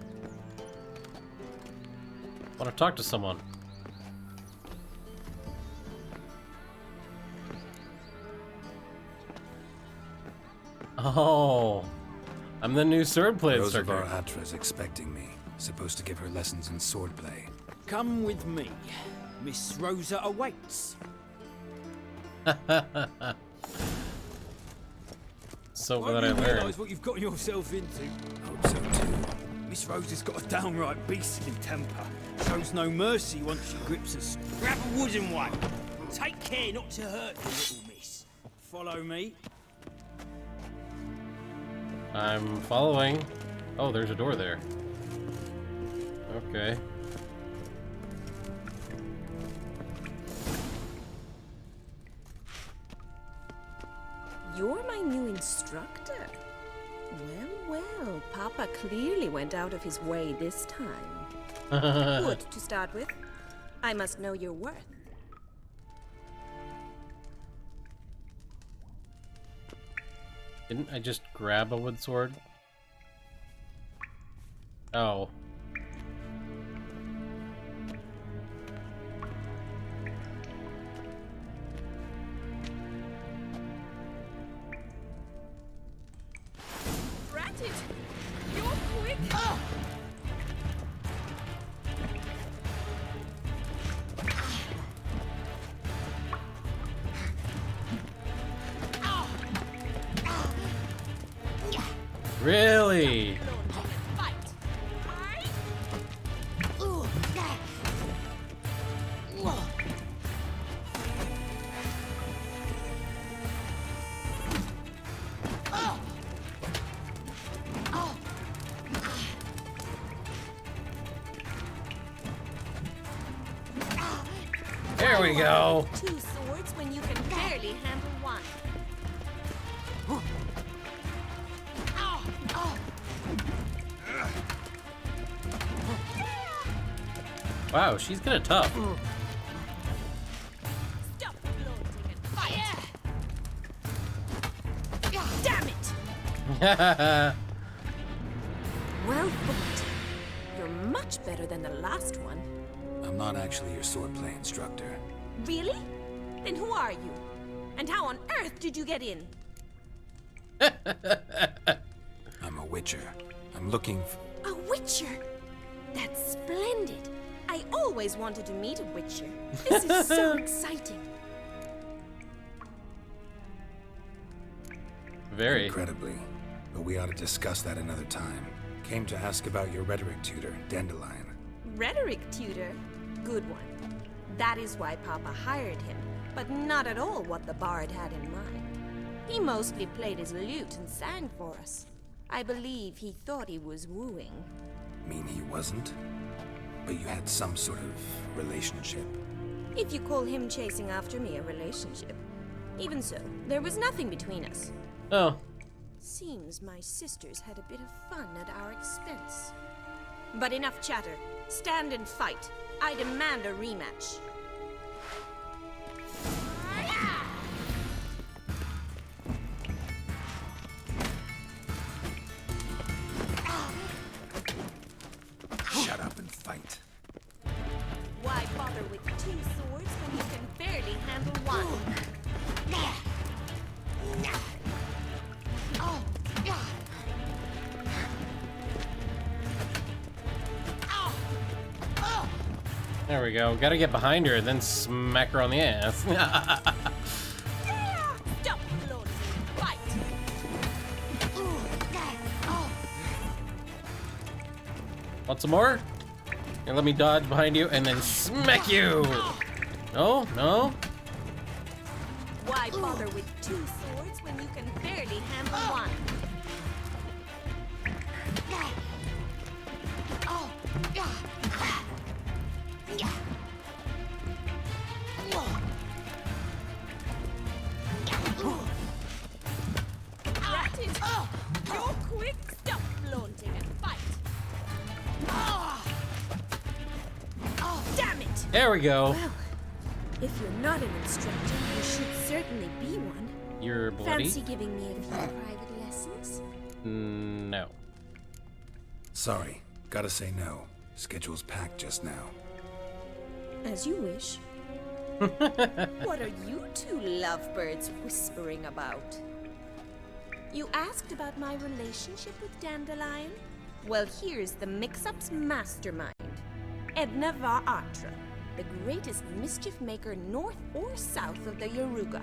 Want to talk to someone. Oh, I'm the new swordplay instructor. Rosavar Atra's expecting me. Supposed to give her lessons in swordplay. Come with me. Miss Rosa awaits. So glad I You learned. realise what you've got yourself into. Hope so too. Miss Rosa's got a downright beastly temper. Shows no mercy once she grips us. Grab a wooden one. Take care not to hurt the little miss. Follow me. I'm following. Oh, there's a door there. Okay. You're my new instructor. Well, Papa clearly went out of his way this time. Good to start with. I must know your worth. Didn't I just grab a wood sword? Oh. Ratted! You're quick! Oh. Really? There we go. Two swords when you can barely handle one. Wow, she's kinda tough. Stop floating and fight! Damn it! Well fought. You're much better than the last one. I'm not actually your swordplay instructor. Really? Then who are you? And how on earth did you get in? I'm a witcher. I'm looking for... A witcher? That's splendid. I always wanted to meet a witcher. This is so exciting. Very. Incredibly. But we ought to discuss that another time. Came to ask about your rhetoric tutor, Dandelion. Rhetoric tutor? Good one. That is why Papa hired him, but not at all what the bard had in mind. He mostly played his lute and sang for us. I believe he thought he was wooing. Mean he wasn't? But you had some sort of relationship. If you call him chasing after me a relationship. Even so, there was nothing between us. Oh. Seems my sisters had a bit of fun at our expense. But enough chatter. Stand and fight. I demand a rematch. There we go. Gotta get behind her and then smack her on the ass. Stop floating. Fight. Want some more? Here, let me dodge behind you and then smack you. No, no. Why bother with 2 swords when you can barely handle one? That is you're quick. Stop flaunting and fight. Damn it! There we go. Well, if you're not an instructor, you should certainly be one. You're bloody. Fancy giving me a few private lessons? No. Sorry, gotta say no. Schedule's packed just now. As you wish. What are you two lovebirds whispering about? You asked about my relationship with Dandelion? Well, here's the mix-up's mastermind. Edna Va'atra, the greatest mischief maker north or south of the Yaruga.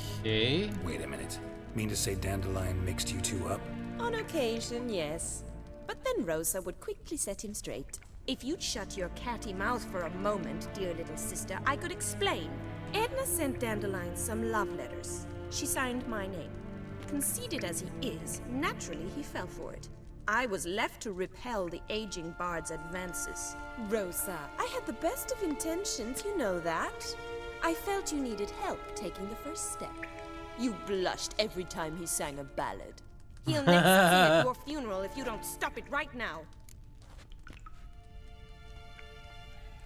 Okay. Wait a minute. Mean to say Dandelion mixed you two up? On occasion, yes. But then Rosa would quickly set him straight. If you'd shut your catty mouth for a moment, dear little sister, I could explain. Edna sent Dandelion some love letters. She signed my name. Conceited as he is, naturally he fell for it. I was left to repel the aging bard's advances. Rosa, I had the best of intentions, you know that. I felt you needed help taking the first step. You blushed every time he sang a ballad. He'll next sing at your funeral if you don't stop it right now.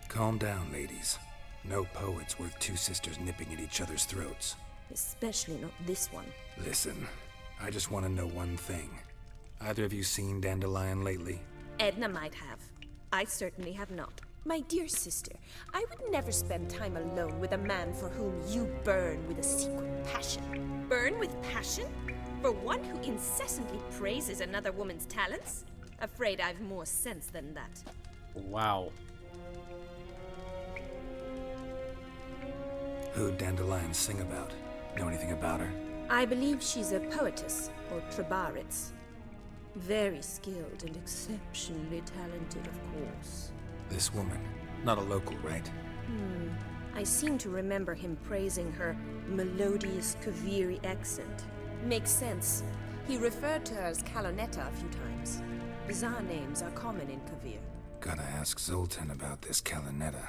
Calm down, ladies. No poet's worth 2 sisters nipping at each other's throats. Especially not this one. Listen, I just want to know one thing. Either of you seen Dandelion lately? Edna might have. I certainly have not. My dear sister, I would never spend time alone with a man for whom you burn with a secret passion. Burn with passion? For one who incessantly praises another woman's talents? Afraid I've more sense than that. Wow. Who'd Dandelion sing about? Know anything about her? I believe she's a poetess, or Trebaritz. Very skilled and exceptionally talented, of course. This woman. Not a local, right? I seem to remember him praising her melodious Kaviri accent. Makes sense. He referred to her as Kalonetta a few times. Bizarre names are common in Kavir. Gotta ask Zoltan about this Kalonetta.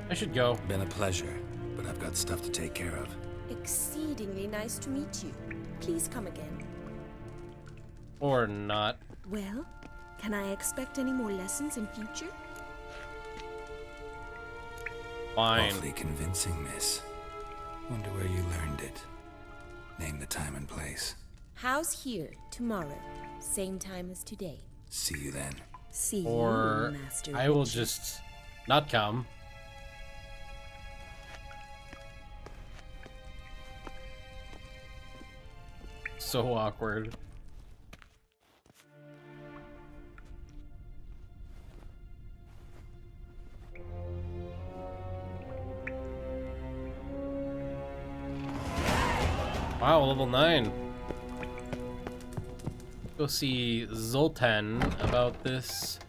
I should go. Been a pleasure, but I've got stuff to take care of. Exceedingly nice to meet you. Please come again. Or not. Well, can I expect any more lessons in future? Fine. Awfully convincing, miss. Wonder where you learned it. Name the time and place. House here, tomorrow. Same time as today. See you then. See Or you, Master I will Witcher. just not come. So awkward. Wow, level 9. Go see Zoltan about this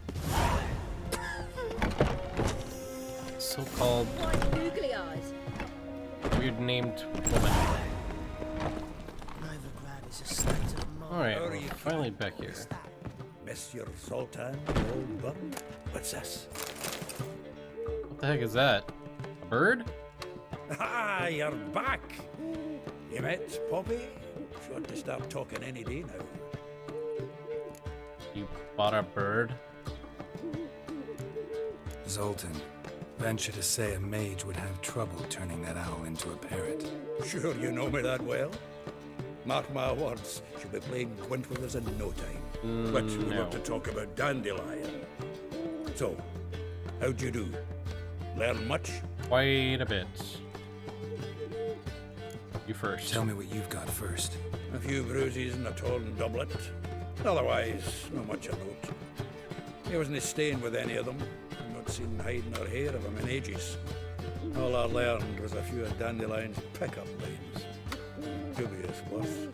so-called Googly eyes. weird named woman. Alright, we're finally back here. Monsieur Zoltan, old button. What's this? What the heck is that? A bird? Ah, you're back. You met Poppy? She ought to start talking any day now. You bought a bird? Zoltan, venture to say a mage would have trouble turning that owl into a parrot. Sure you know me that well? Mark my words, she'll be playing quint with us in no time. But we no. want to talk about Dandelion. So, how'd you do? Learn much? Quite a bit. You first. Tell me what you've got first. A few bruises and a torn doublet. Otherwise, not much of note. He wasn't staying with any of them. I've not seen hiding or hair of him in ages. All I learned was a few of Dandelion's pickup lines. Dubious worth.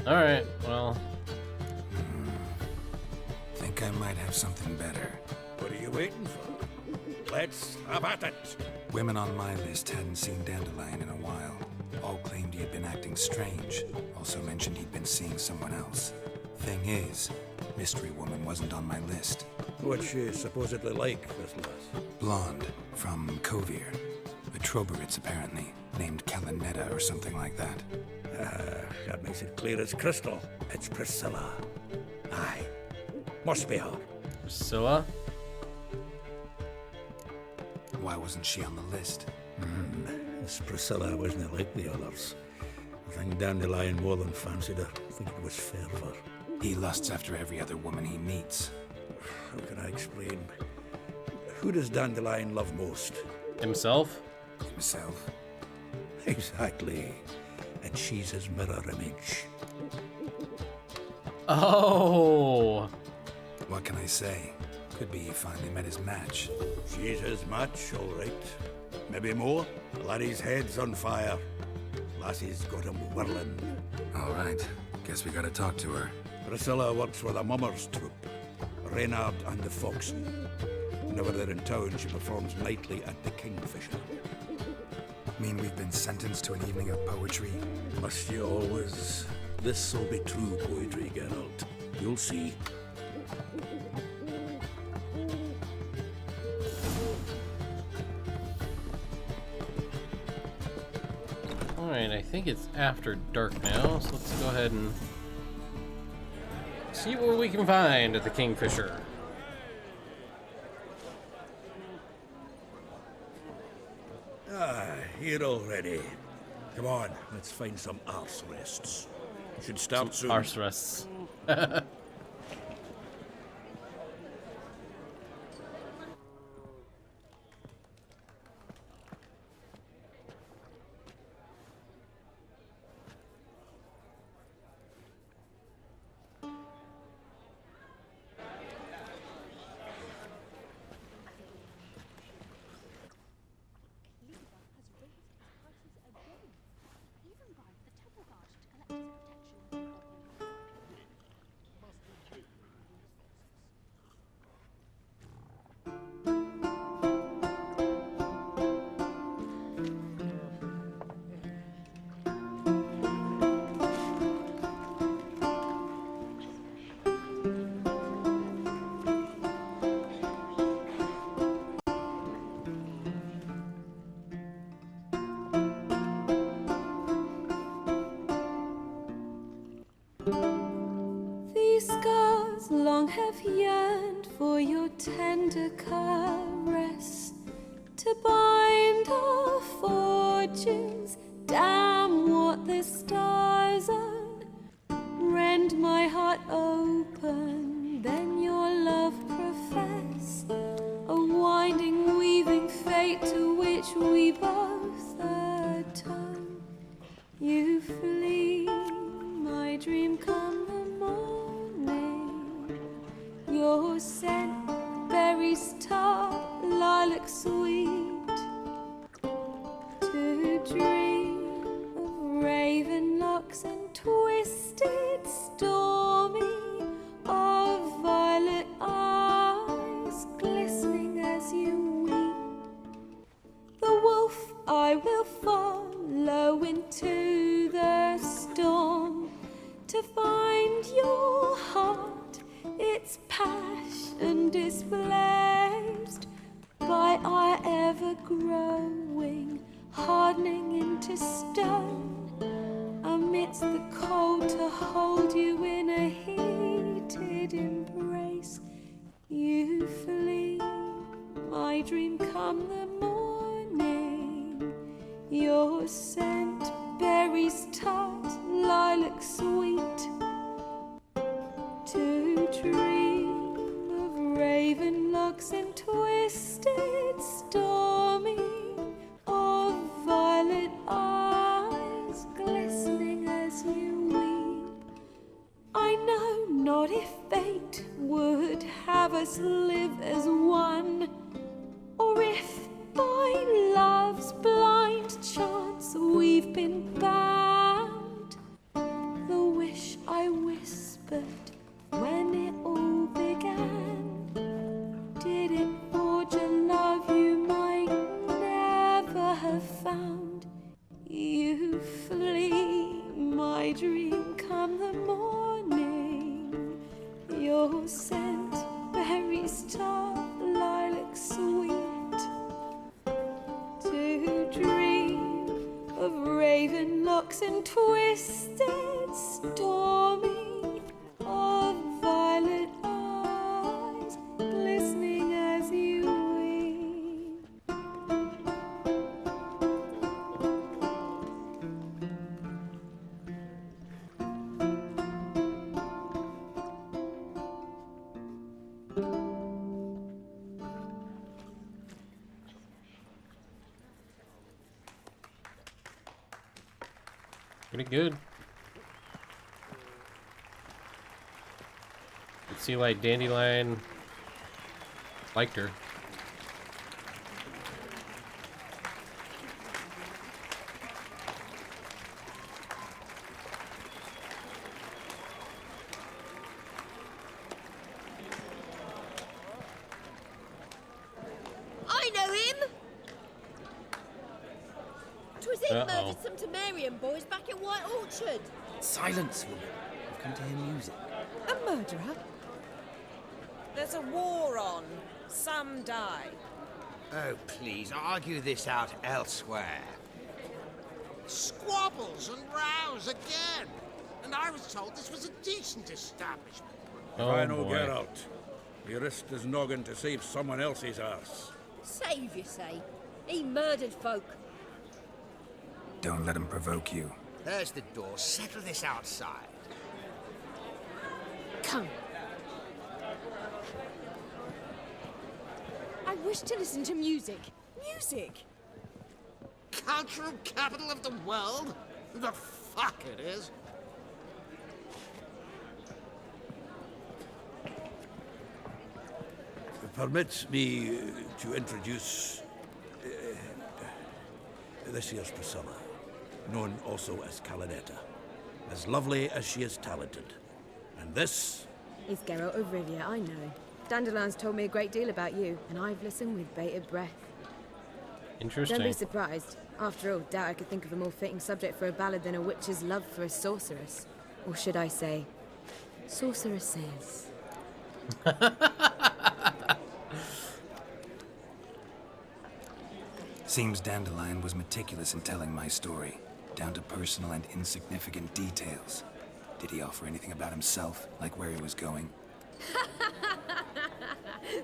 Alright, well. Think I might have something better. What are you waiting for? Let's have at it. Women on my list hadn't seen Dandelion in a while. All claimed he had been acting strange. Also mentioned he'd been seeing someone else. Thing is, Mystery Woman wasn't on my list. What's she supposedly like, this lass? Blonde, from Kovir. A Troberitz, apparently, named Kalinetta or something like that. That makes it clear as crystal. It's Priscilla. Aye. Must be her. Priscilla? Why wasn't she on the list? This Priscilla wasn't like the others. I think Dandelion more than fancied her. I think it was fervour. He lusts after every other woman he meets. How can I explain? Who does Dandelion love most? Himself? Himself? Exactly. And she's his mirror image. Oh! What can I say? Could be he finally met his match. She's his match, all right. Maybe more. Laddie's head's on fire. Lassie's got him whirling. All right. Guess we gotta talk to her. Priscilla works with a mummers troupe. Reynard and the Foxen. Whenever they're in town, she performs nightly at the Kingfisher. Mean we've been sentenced to an evening of poetry? Must you always? This'll be true poetry, Geralt. You'll see. Alright, I think it's after dark now, so let's go ahead and see what we can find at the Kingfisher. Here already. Come on, let's find some arse rests. Should start soon. Arse rests. These scars long have yearned for your tender caress, to bind our fortunes. Damn what the stars are. Rend my heart open, then your love profess, a winding, weaving fate to which we both atone. You flee, my dream come the morning. Your scent, berries tart, lilac sweet. To dream of raven locks and twisted, stormy, of violet eyes glistening as you weep. The wolf I will follow into the storm, to find your heart, its passion displaced by our ever-growing, hardening into stone. Amidst the cold, to hold you in a heated embrace. You flee, my dream come the morning. Your scent, berries tart, lilac sweet. To dream of raven locks and twisted, stormy, of violet eyes glistening as you weep. I What if fate would have us live as one? Or if by love's blind chance we've been bound? The wish I whispered when it all began, did it forge a love you might never have found? You flee, my dream, come the morning. Your scent, berry star, lilac sweet. To dream of raven locks and twisted stormy, of violet eyes glistening as you weep. Pretty good. Could see like Dandelion liked her. I know him! 'Twas him Uh-oh. murdered some Temerian boys back at White Orchard. Silence, woman. I've come to hear music. A murderer? There's a war on. Some die. Oh, please, argue this out elsewhere. Squabbles and rows again. And I was told this was a decent establishment. If I know Geralt, he risked his noggin to save someone else's arse. Save, you say? He murdered folk. Don't let him provoke you. There's the door. Settle this outside. Come. I wish to listen to music. Music! Cultural capital of the world? The fuck it is. Permit me to introduce this here's Priscilla, known also as Calinetta. As lovely as she is talented. And this is Geralt of Rivia, I know. Dandelion's told me a great deal about you, and I've listened with bated breath. Interesting. Don't be surprised. After all, doubt I could think of a more fitting subject for a ballad than a witch's love for a sorceress. Or should I say, sorceresses. Seems Dandelion was meticulous in telling my story, down to personal and insignificant details. Did he offer anything about himself, like where he was going?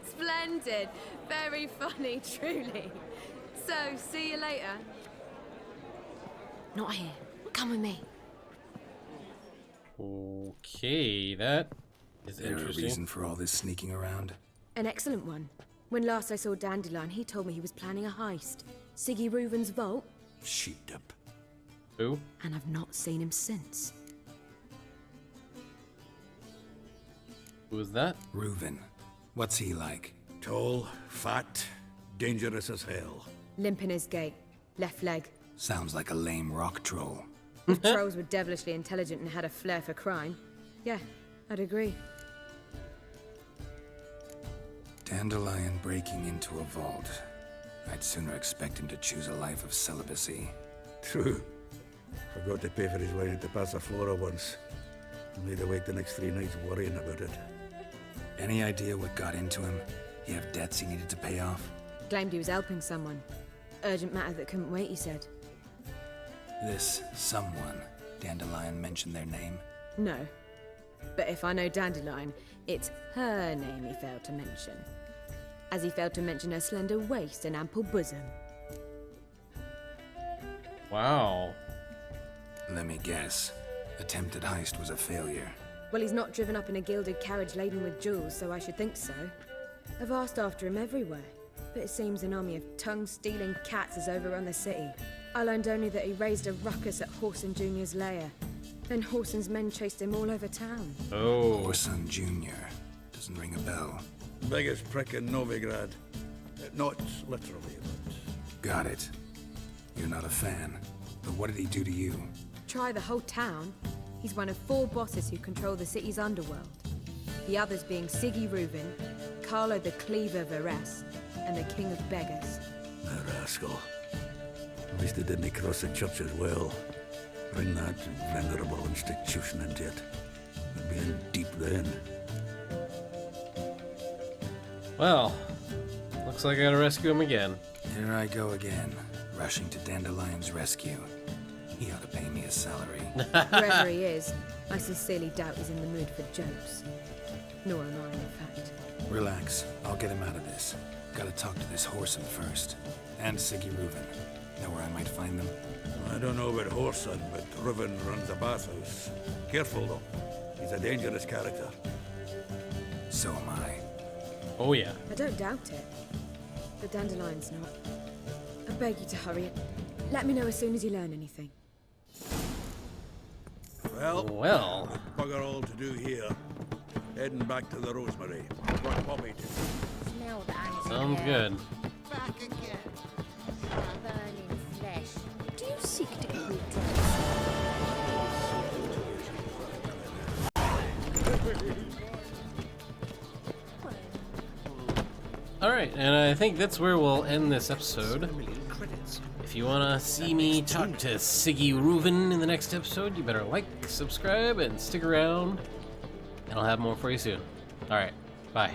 Splendid. Very funny, truly. So, see you later. Not here. Come with me. Okay, that is Is there a interesting. reason for all this sneaking around? An excellent one. When last I saw Dandelion, he told me he was planning a heist. Siggy Reuven's vault. sheeped up. Who? And I've not seen him since. Who is that? Reuven. What's he like? Tall, fat, dangerous as hell. Limp in his gait. Left leg. Sounds like a lame rock troll. If trolls were devilishly intelligent and had a flair for crime, yeah, I'd agree. Dandelion breaking into a vault. I'd sooner expect him to choose a life of celibacy. True. Forgot to pay for his wine at the Passaflora once. Made her wait the next 3 nights worrying about it. Any idea what got into him? He have debts he needed to pay off? Claimed he was helping someone. Urgent matter that couldn't wait, he said. This someone, Dandelion mentioned their name? No. But if I know Dandelion, it's her name he failed to mention. As he failed to mention her slender waist and ample bosom. Wow. Let me guess. Attempted heist was a failure. Well, he's not driven up in a gilded carriage laden with jewels, so I should think so. I've asked after him everywhere, but it seems an army of tongue-stealing cats has overrun the city. I learned only that he raised a ruckus at Horson Jr.'s lair. Then Horson's men chased him all over town. Oh. Horson Jr. Doesn't ring a bell. Biggest prick in Novigrad. Not literally, but... Got it. You're not a fan. But what did he do to you? Try the whole town. He's one of 4 bosses who control the city's underworld. The others being Siggy Reuven, Carlo the Cleaver Varese, and the King of Beggars. A rascal. At least he didn't cross the church as well. Bring that venerable institution into it. We'd be in deep then. Well, looks like I gotta rescue him again. Here I go again, rushing to Dandelion's rescue. He ought to pay me a salary. Wherever he is, I sincerely doubt he's in the mood for jokes. Nor am I, in fact. Relax, I'll get him out of this. Gotta talk to this Horson first. And Siggy Reuven. Know where I might find them? I don't know about Horson, but Reuven runs a bathhouse. Careful, though. He's a dangerous character. So am I. Oh, yeah. I don't doubt it. But Dandelion's not. I beg you to hurry it. Let me know as soon as you learn anything. Well, bugger all to do here. Heading back to the Rosemary. What Poppy to. Smell the ice. Sounds good. Back again. Burning flesh. Do you seek to get me Alright, and I think that's where we'll end this episode. If you want to see me talk to Siggy Reuven in the next episode, you better like, subscribe, and stick around. And I'll have more for you soon. Alright, bye.